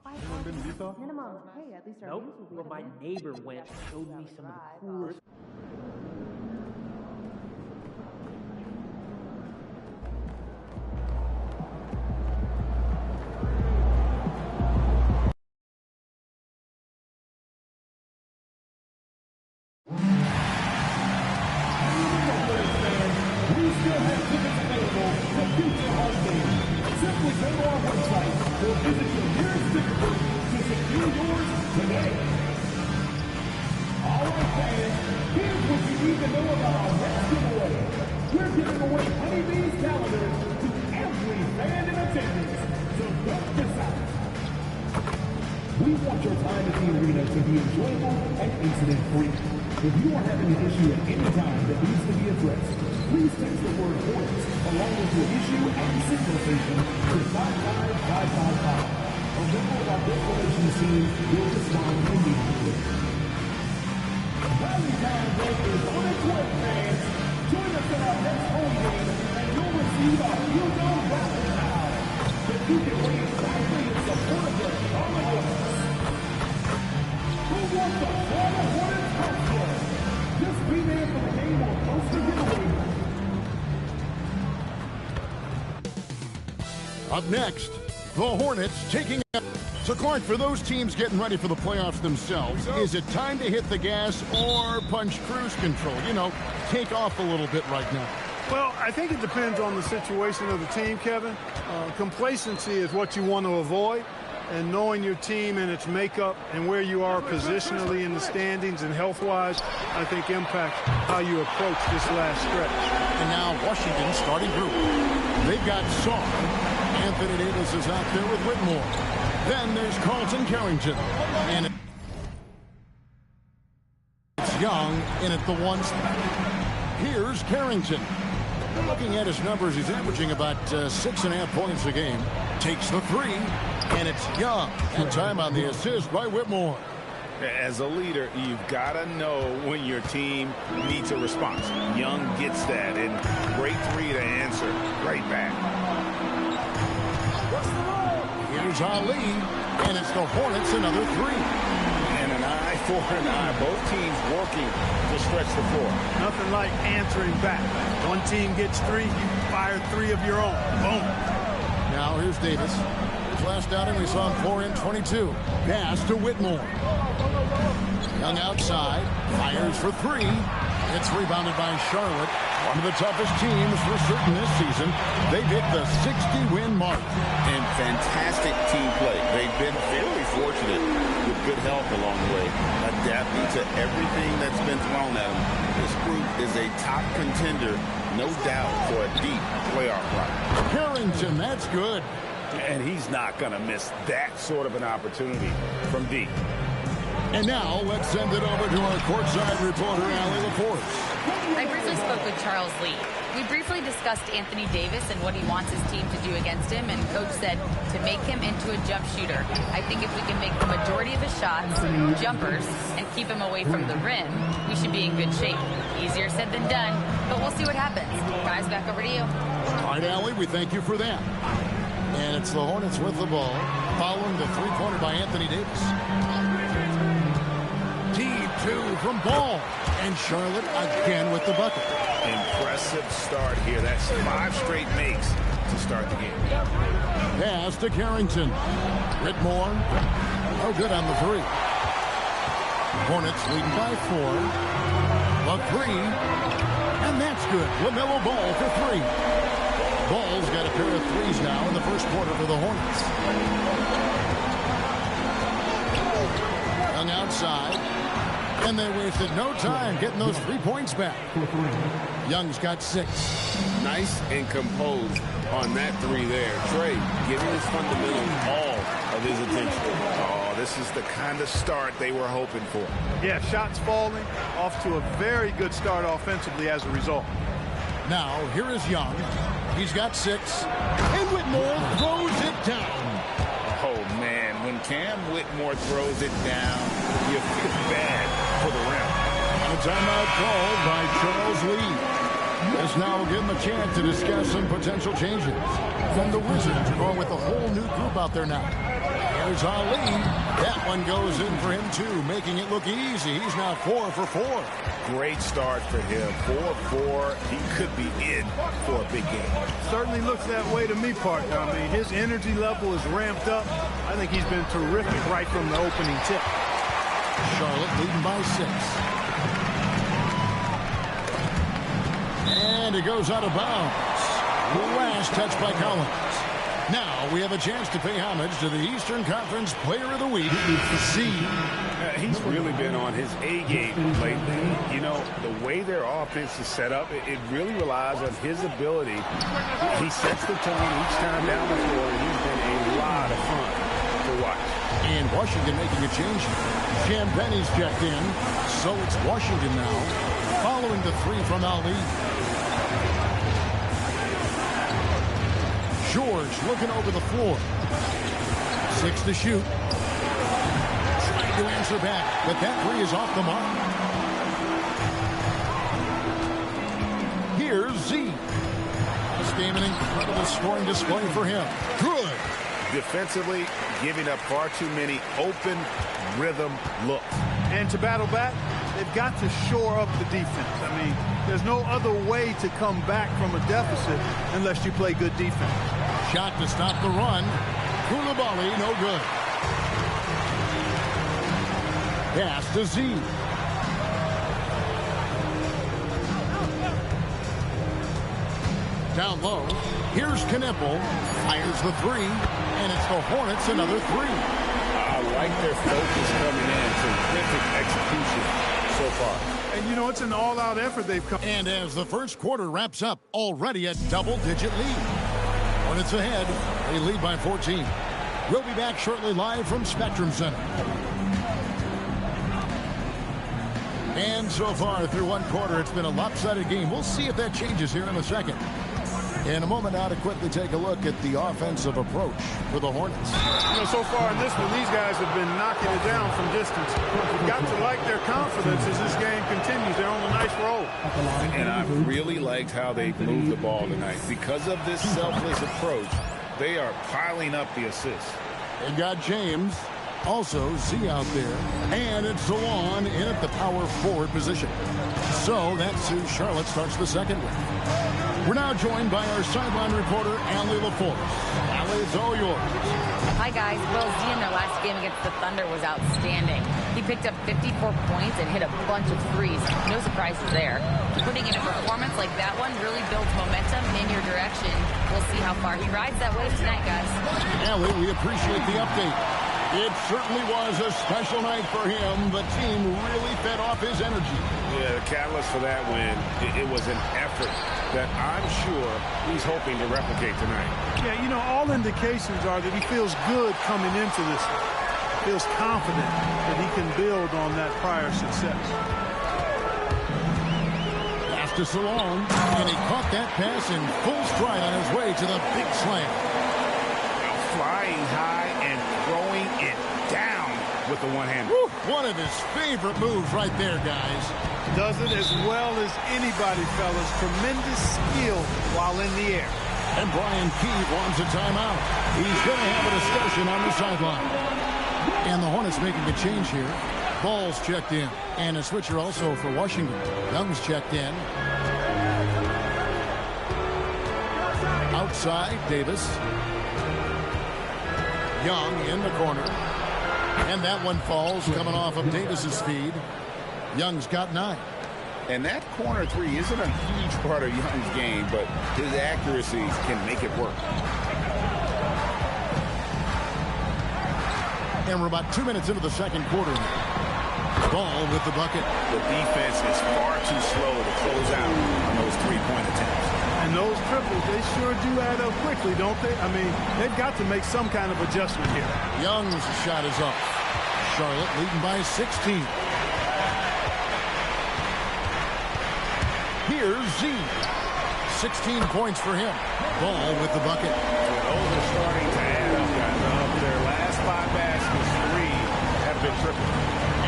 Anyone been to Utah? Minimum. Hey, at least our Nope, news will be but my neighbor went and showed me some of the coolest. Simply go to our website or visit your nearest ticket booth to secure yours today. All right, fans, here's what you need to know about our next giveaway. We're giving away Honeybee's calendars to every fan in attendance, so don't miss out. We want your time at the arena to be enjoyable and incident-free. If you are having an issue at any time that needs to be addressed, please text the word Hornets along with your issue and signal station to 55555. A member of our destination team will respond immediately. Rally Town Break is on its way, fans. Join us in our next home game, and you'll receive our Hugo Raffle Towel that you can raise proudly in support of the Charlotte Hornets. Who wants the Charlotte Hornets passport? Just be there for the game or post the giveaway. Up next, the Hornets taking up. So, Clark, for those teams getting ready for the playoffs themselves, is it time to hit the gas or punch cruise control? You know, take off a little bit right now. Well, I think it depends on the situation of the team, Kevin. Complacency is what you want to avoid, and knowing your team and its makeup and where you are positionally in the standings and health-wise, I think impacts how you approach this last stretch. And now Washington starting group. They've got Saul. Anthony Davis is out there with Whitmore. Then there's Carlton Carrington. And it's Young in at the 1 spot. Here's Carrington. Looking at his numbers, he's averaging about 6.5 points a game. Takes the 3, and it's Young. And time on the assist by Whitmore. As a leader, you've got to know when your team needs a response. Young gets that, and great 3 to answer right back. Here's Ali, and it's the Hornets another 3. And an eye for an eye. Both teams working to stretch the floor. Nothing like answering back. One team gets 3, you fire 3 of your own. Boom. Now here's Davis. His last outing we saw him pour in 22. Pass to Whitmore. Young outside, fires for 3. It's rebounded by Charlotte. One of the toughest teams for certain this season. They've hit the 60-win mark. And fantastic team play. They've been very fortunate with good help along the way, adapting to everything that's been thrown at them. This group is a top contender, no doubt, for a deep playoff run. Carrington, that's good. And he's not going to miss that sort of an opportunity from deep. And now, let's send it over to our courtside reporter, Allie LaForce. I briefly spoke with Charles Lee. We briefly discussed Anthony Davis and what he wants his team to do against him, and Coach said to make him into a jump shooter. I think if we can make the majority of his shots jumpers and keep him away from the rim, we should be in good shape. Easier said than done, but we'll see what happens. Guys, back over to you. All right, Allie, we thank you for that. And it's the Hornets with the ball, following the 3-pointer by Anthony Davis. Deep 2 from Ball. And Charlotte again with the bucket. Impressive start here. That's 5 straight makes to start the game. Pass to Carrington. Whitmore. No good on the 3. Hornets leading by 4. A 3. And that's good. LaMelo Ball for 3. Ball's got a pair of threes now in the first quarter for the Hornets. Young outside. And they wasted no time getting those 3 points back. Young's got 6. Nice and composed on that 3 there. Trey giving his fundamentals all of his attention. Oh, this is the kind of start they were hoping for. Yeah, shots falling, off to a very good start offensively as a result. Now, here is Young. He's got 6. And Whitmore throws it down. Oh, man, when Cam Whitmore throws it down, you feel bad for the rim. A timeout called by Charles Lee. This now will give him a chance to discuss some potential changes. From the Wizards are going with a whole new group out there now. Here's Ali. That one goes in for him, too, making it look easy. He's now 4 for 4. Great start for him. 4-4. He could be in for a big game. Certainly looks that way to me, partner. I mean, his energy level is ramped up. I think he's been terrific right from the opening tip. Charlotte leading by 6. And it goes out of bounds. Last touch by Collins. Now we have a chance to pay homage to the Eastern Conference Player of the Week, Z. He's really been on his A game lately. You know, the way their offense is set up, it really relies on his ability. He sets the tone each time down the floor, and he's been a lot of fun to watch. And Washington making a change. Champagne's checked in, so it's Washington now, following the 3 from Ali. George looking over the floor. 6 to shoot. Trying to answer back, but that 3 is off the mark. Here's Z. This game an incredible scoring display for him. Good. Defensively, giving up far too many open rhythm looks. And to battle back, they've got to shore up the defense. I mean, there's no other way to come back from a deficit unless you play good defense. Shot to stop the run. Koulibaly, no good. Pass to Z. Down low. Here's Kneppel. Fires the 3. And it's the Hornets another 3. I like their focus coming in. Terrific execution so far. And, you know, it's an all-out effort they've come. And as the first quarter wraps up, already a double-digit lead. Hornets ahead. They lead by 14. We'll be back shortly live from Spectrum Center. And so far through one quarter, it's been a lopsided game. We'll see if that changes here in a second. In a moment now to quickly take a look at the offensive approach for the Hornets. You know, so far in this one, these guys have been knocking it down from distance. You've got to like their confidence as this game continues. They're on a nice roll. And I really liked how they moved the ball tonight. Because of this selfless approach, they are piling up the assists. They've got James, also Z out there, and it's Zawan in at the power forward position. So that's who Charlotte starts the second with. We're now joined by our sideline reporter, Allie LaForce. Allie, it's all yours. Hi, guys. Will Z in their last game against the Thunder was outstanding. He picked up 54 points and hit a bunch of threes. No surprises there. Putting in a performance like that one really builds momentum in your direction. We'll see how far he rides that wave tonight, guys. Allie, we appreciate the update. It certainly was a special night for him. The team really fed off his energy. Yeah, the catalyst for that win, it was an effort that I'm sure he's hoping to replicate tonight. Yeah, you know, all indications are that he feels good coming into this. Feels confident that he can build on that prior success. Pass to Salon, and he caught that pass in full stride on his way to the big slam. Flying high and throwing it down with the one-hander. One of his favorite moves right there, guys. Does it as well as anybody, fellas. Tremendous skill while in the air. And Brian Keith wants a timeout. He's going to have a discussion on the sideline. And the Hornets making a change here. Ball's checked in. And a switcher also for Washington. Young's checked in. Outside, Davis. Young in the corner. And that one falls coming off of Davis's feed. Young's got 9. And that corner three isn't a huge part of Young's game, but his accuracies can make it work. And we're about 2 minutes into the second quarter. Ball with the bucket. The defense is far too slow to close out on those three-point attempts. And those triples, they sure do add up quickly, don't they? I mean, they've got to make some kind of adjustment here. Young's shot is up. Charlotte leading by 16. Here's Z. 16 points for him. Ball with the bucket. Those are starting to add up, guys. Their last 5 baskets, 3 have been tripled.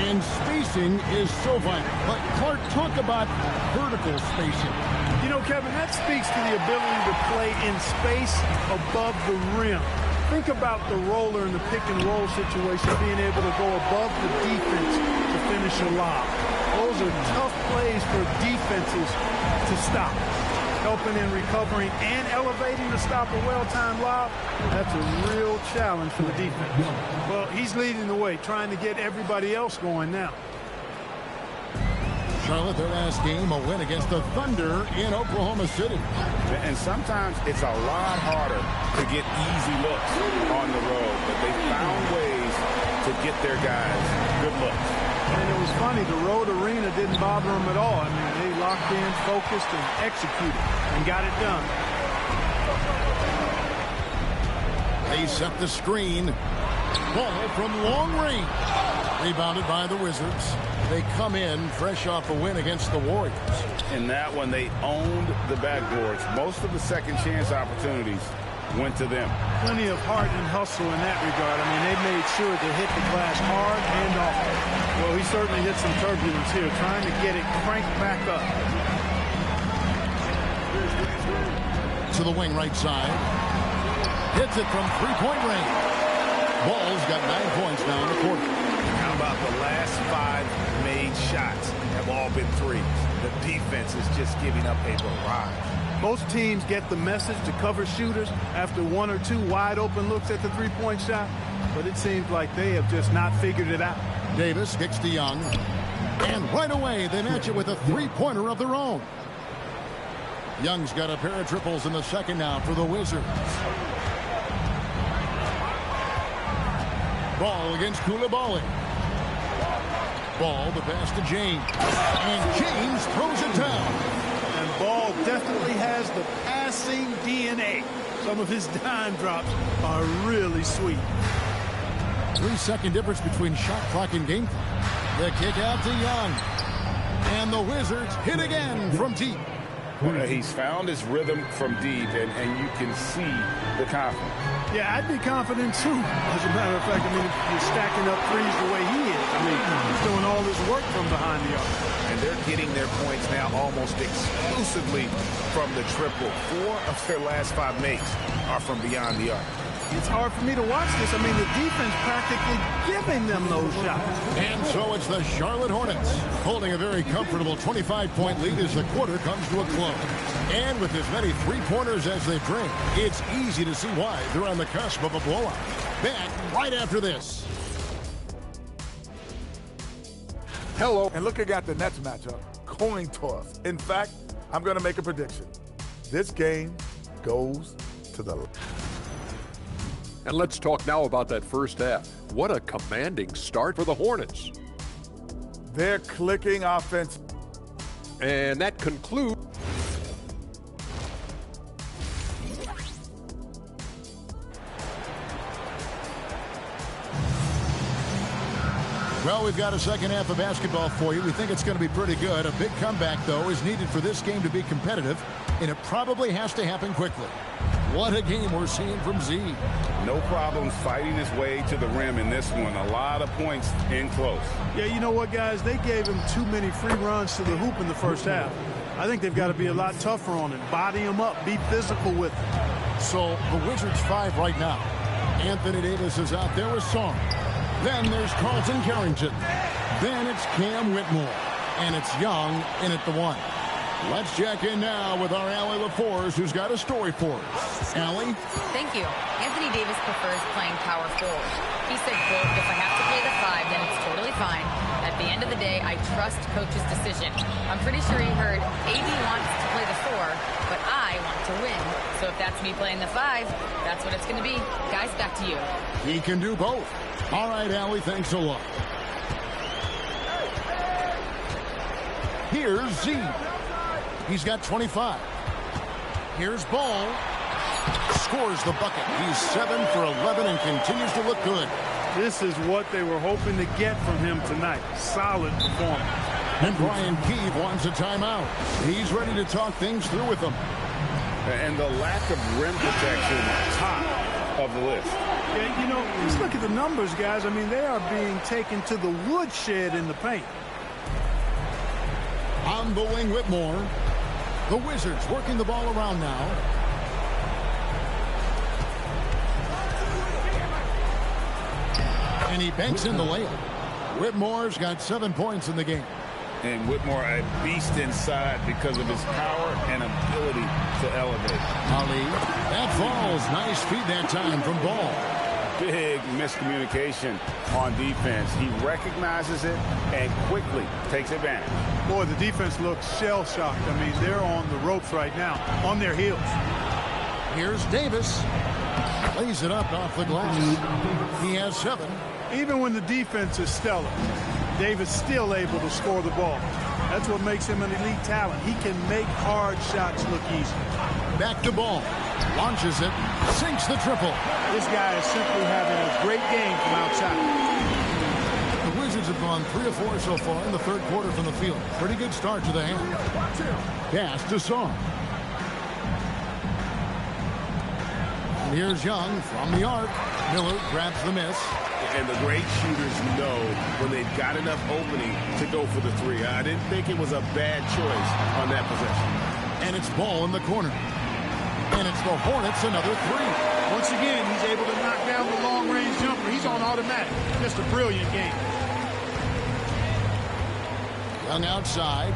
And spacing is so vital. But Clark, talk about vertical spacing. You know, Kevin, that speaks to the ability to play in space above the rim. Think about the roller in the pick and roll situation, being able to go above the defense to finish a lob. Those are tough plays for defenses to stop. Helping in recovering and elevating to stop a well-timed lob, that's a real challenge for the defense. Well, he's leading the way, trying to get everybody else going now. Charlotte, their last game, a win against the Thunder in Oklahoma City. And sometimes it's a lot harder to get easy looks on the road, but they found ways to get their guys good looks. And it was funny, the road arena didn't bother them at all. I mean, they locked in, focused, and executed, and got it done. They set the screen. Ball from long range. Rebounded by the Wizards. They come in fresh off a win against the Warriors. In that one, they owned the backboards. Most of the second chance opportunities went to them. Plenty of heart and hustle in that regard. I mean, they made sure to hit the glass hard and often. Well, he certainly hit some turbulence here, trying to get it cranked back up. To the wing right side. Hits it from three-point range. Ball's got 9 points now in the quarter. How about the last 5 made shots have all been threes? The defense is just giving up a barrage. Most teams get the message to cover shooters after 1 or 2 wide open looks at the three-point shot, but it seems like they have just not figured it out. Davis kicks to Young, and right away they match it with a three-pointer of their own. Young's got a pair of triples in the second now for the Wizards. Ball against Coulibaly. Ball, the pass to James. And James throws it down. And Ball definitely has the passing DNA. Some of his dime drops are really sweet. 3-second difference between shot clock and game clock. The kick out to Young. And the Wizards hit again from deep. He's found his rhythm from deep, and you can see the confidence. Yeah, I'd be confident too. As a matter of fact, I mean, if you're stacking up threes the way he is, I mean, he's doing all this work from behind the arc. And they're getting their points now almost exclusively from the triple. 4 of their last 5 makes are from beyond the arc. It's hard for me to watch this. I mean, the defense practically giving them those shots. And so it's the Charlotte Hornets holding a very comfortable 25-point lead as the quarter comes to a close. And with as many three-pointers as they bring, it's easy to see why they're on the cusp of a blowout. Back right after this. Hello. And looking at the Nets matchup, coin toss. In fact, I'm going to make a prediction. This game goes to the... And let's talk now about that first half. What a commanding start for the Hornets. They're clicking offense. And that concludes. Well, we've got a second half of basketball for you. We think it's going to be pretty good. A big comeback, though, is needed for this game to be competitive, and it probably has to happen quickly. What a game we're seeing from Z. No problems fighting his way to the rim in this one. A lot of points in close. Yeah, you know what, guys? They gave him too many free runs to the hoop in the first half. I think they've got to be a lot tougher on him. Body him up. Be physical with him. So the Wizards 5 right now. Anthony Davis is out there with Song. Then there's Carlton Carrington. Then it's Cam Whitmore. And it's Young in at the 1. Let's check in now with our Allie LaForce, who's got a story for us. Allie? Thank you. Anthony Davis prefers playing power forward. He said, quote, if I have to play the 5, then it's totally fine. At the end of the day, I trust coach's decision. I'm pretty sure he heard AD wants to play the 4, but I want to win. So if that's me playing the 5, that's what it's going to be. Guys, back to you. He can do both. All right, Allie, thanks a lot. Here's Z. He's got 25. Here's Ball. Scores the bucket. He's 7 for 11 and continues to look good. This is what they were hoping to get from him tonight. Solid performance. And Brian Keefe wants a timeout. He's ready to talk things through with them. And the lack of rim protection, top of the list. Yeah, you know, just look at the numbers, guys. I mean, they are being taken to the woodshed in the paint. On the wing, Whitmore. The Wizards working the ball around now. And he banks in the layup. Whitmore's got 7 points in the game. And Whitmore a beast inside because of his power and ability to elevate. Ali, that falls. Nice feed that time from Ball. Big miscommunication on defense. He recognizes it and quickly takes advantage. Boy, the defense looks shell-shocked. I mean, they're on the ropes right now, on their heels. Here's Davis. Lays it up off the glass. He has 7. Even when the defense is stellar, Davis still able to score the ball. That's what makes him an elite talent. He can make hard shots look easy. Back to Ball. Launches it. Sinks the triple. This guy is simply having a great game from outside. The Wizards have gone 3 of 4 so far in the third quarter from the field. Pretty good start to the hand. Pass to Sarr. And here's Young from the arc. Miller grabs the miss. And the great shooters know when they've got enough opening to go for the 3. I didn't think it was a bad choice on that possession. And it's Ball in the corner. And it's the Hornets another 3. Once again, he's able to knock down the long-range jumper. He's on automatic. Just a brilliant game. Young outside.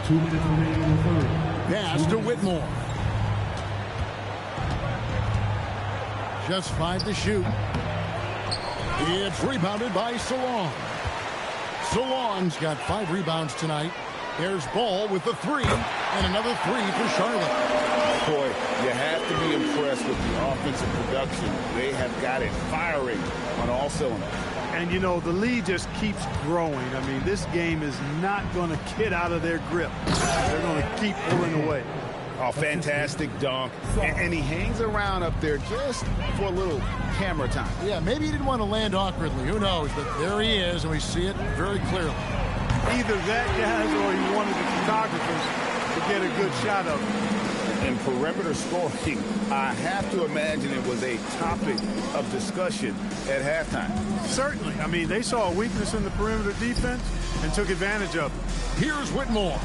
2 minutes remaining in the third. Pass to Whitmore. Just 5 to shoot. It's rebounded by Salong. Salong's got 5 rebounds tonight. There's Ball with the 3, and another 3 for Charlotte. Boy, you have to be impressed with the offensive production. They have got it firing on all cylinders. And, you know, the lead just keeps growing. I mean, this game is not going to get out of their grip. They're going to keep pulling away. Oh, fantastic dunk. And he hangs around up there just for a little camera time. Yeah, maybe he didn't want to land awkwardly. Who knows? But there he is, and we see it very clearly. Either that, guys, or he wanted the photographers to get a good shot of him. In perimeter scoring, I have to imagine it was a topic of discussion at halftime. Certainly. I mean, they saw a weakness in the perimeter defense and took advantage of it. Here's Whitmore.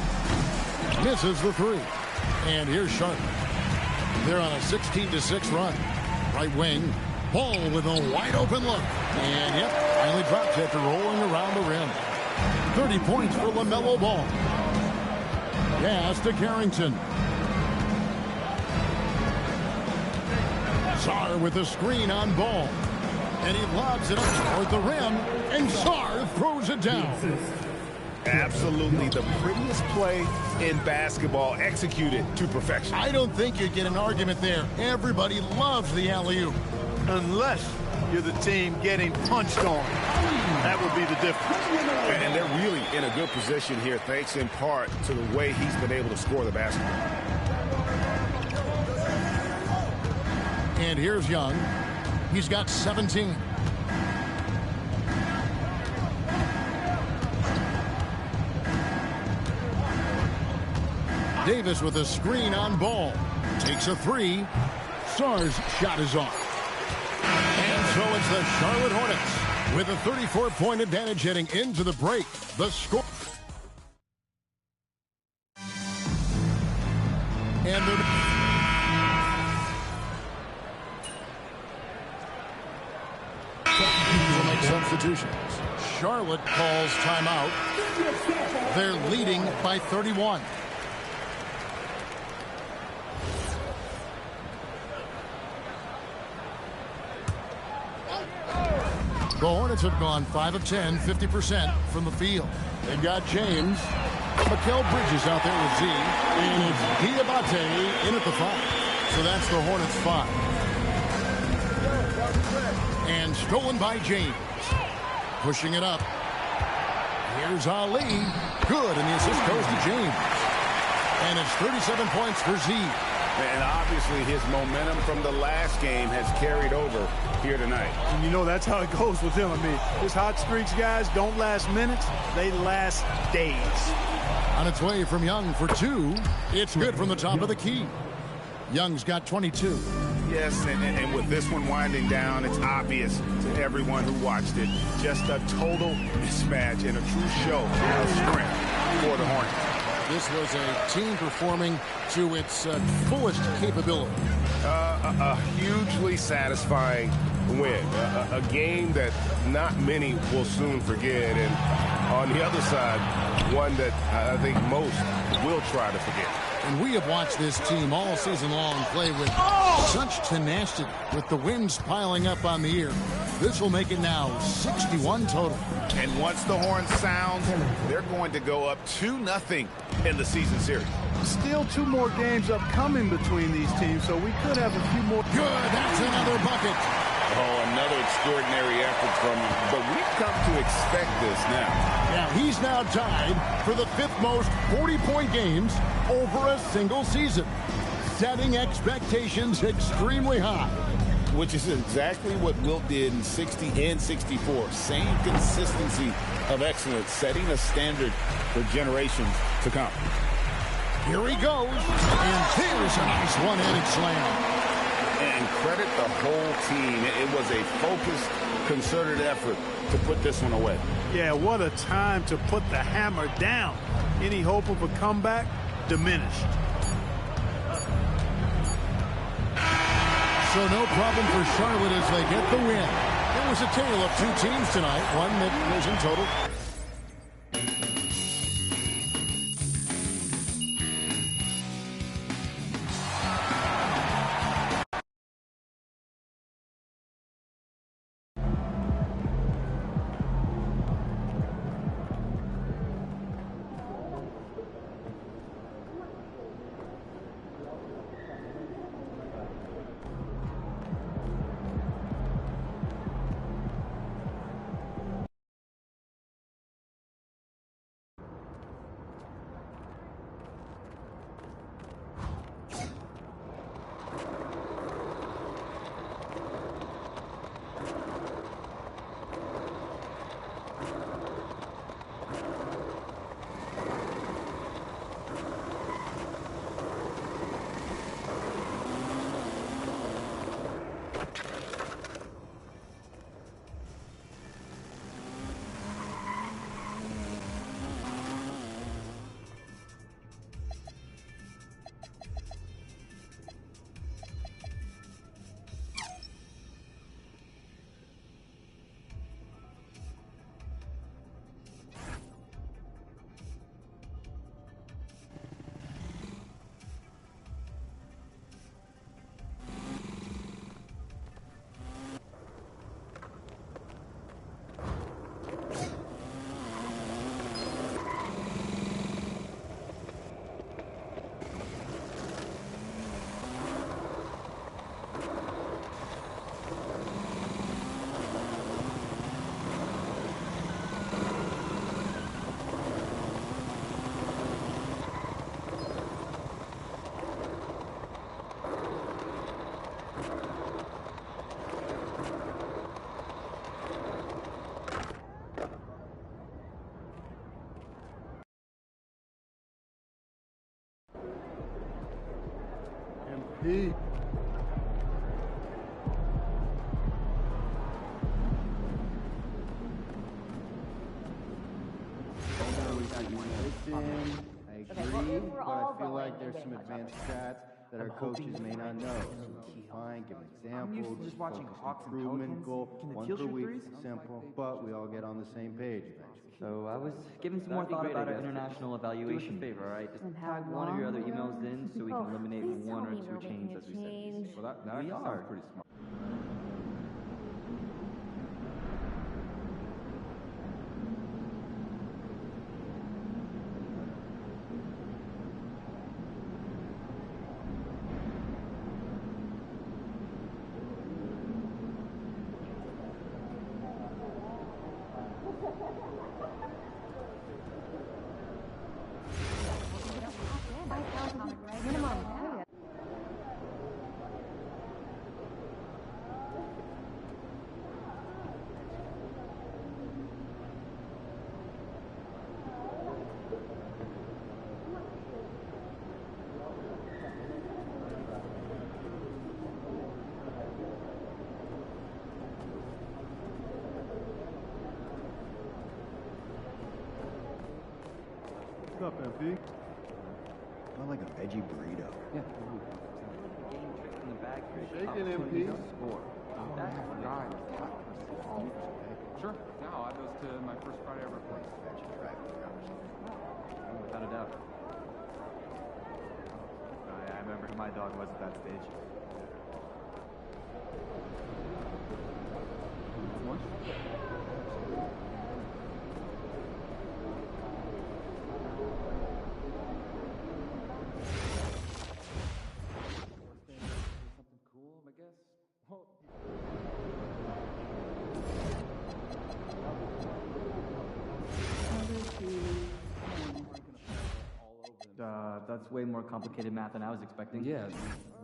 Misses the 3. And here's Charlotte. They're on a 16-6 run. Right wing. Ball with a wide open look. And, yep, finally drops after rolling around the rim. 30 points for LaMelo Ball. Pass to Carrington. Sarr with a screen on Ball. And he lobs it up toward the rim. And Sarr throws it down. Absolutely the prettiest play in basketball, executed to perfection. I don't think you'd get an argument there. Everybody loves the alley-oop. Unless you're the team getting punched on. That would be the difference. And they're really in a good position here, thanks in part to the way he's been able to score the basketball. And here's Young. He's got 17. Davis with a screen on Ball. Takes a 3. Sarr's shot is off. And so it's the Charlotte Hornets with a 34-point advantage heading into the break. The score. And the will make substitutions. Charlotte calls timeout. They're leading by 31. The Hornets have gone 5 of 10, 50% from the field. They've got James. Mikal Bridges out there with Z. And it's Diabate in at the 5. So that's the Hornets 5. And stolen by James. Pushing it up. Here's Ali. Good, and the assist goes to James. And it's 37 points for Z. And obviously his momentum from the last game has carried over here tonight. And you know that's how it goes with him. I mean, his hot streaks, guys, don't last minutes. They last days. On its way from Young for 2. It's good from the top of the key. Young's got 22. Yes, and with this one winding down, it's obvious to everyone who watched it. Just a total mismatch and a true show of strength for the Hornets. This was a team performing to its fullest capability. A hugely satisfying win. A game that not many will soon forget. And on the other side, one that I think most will try to forget. And we have watched this team all season long play with such tenacity, with the wins piling up on the year. This will make it now 61 total. And once the horn sounds, they're going to go up 2-0 in the season series. Still 2 more games upcoming between these teams, so we could have a few more. Good, that's another bucket. Oh, another extraordinary effort from him. But we've come to expect this now. Yeah, he's now tied for the 5th most 40-point games over a single season, setting expectations extremely high. Which is exactly what Wilt did in 60 and 64. Same consistency of excellence, setting a standard for generations to come. Here he goes, and here's a nice one-handed slam. And credit the whole team. It was a focused, concerted effort to put this one away. Yeah, what a time to put the hammer down. Any hope of a comeback? Diminished. So no problem for Charlotte as they get the win. It was a tale of 2 teams tonight, one that was in total. MP. I agree, but I feel like there's some advanced stats. that our coaches may not know. So we keep fine, give them examples. I'm used to just watching Hawks and improvement, Pelicans. goal, Can the one teal per shoot week, threes? simple, but we all get on the same page eventually. So I was giving some more thought about our international evaluation. Do us a favor, all right? Just tag one of your other emails in so we can eliminate one or two chains as we said. Well, that actually sounds pretty smart. What's up, MP? Smell like a veggie burrito. Yeah. Game trick in the bag for Shaking, MP. Score. That guy. Sure. Yeah, I'll add those to my first Friday ever play. Without a doubt. I remember who my dog was at that stage. Something cool, I guess. That's way more complicated math than I was expecting. Yeah,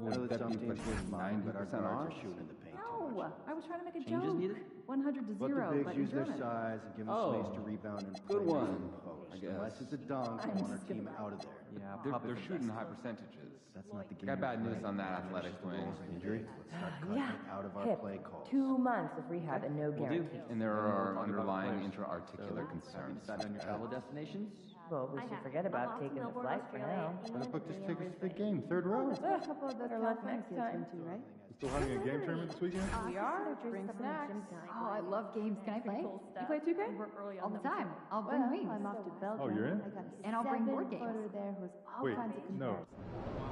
well, that some teams would mind, but our guards are shooting in the paint. No, I was trying to make a Changes joke. needed? 100 to Let 0, the but bigs in use their German. size and give them Oh, space to rebound and good play one, in post. I guess. Unless it's a dunk, I I'm want our just team gonna- out of there. Yeah, They're shooting high percentages. That's not the game. Got bad we're news playing. on that athletic wing. Injury. Let's start cutting Yeah. it out of our Hip. play calls. 2 months of rehab and no Will do. guarantee. And there are underlying players. intra-articular Have you concerns. decided on your travel destinations? Well, we should forget about taking the flight for now. Better book this tickets to the game, third row. A couple of those Better luck California next kids time. went to, right? You still having a game tournament this weekend? We are. Bring snacks. Oh, I love games. Can I play? You play 2K? All the time. I'll bring wings. I'm off to Belgium. Oh, you're in? And I'll bring board games. Photo there was all Wait, kinds of no. comparisons.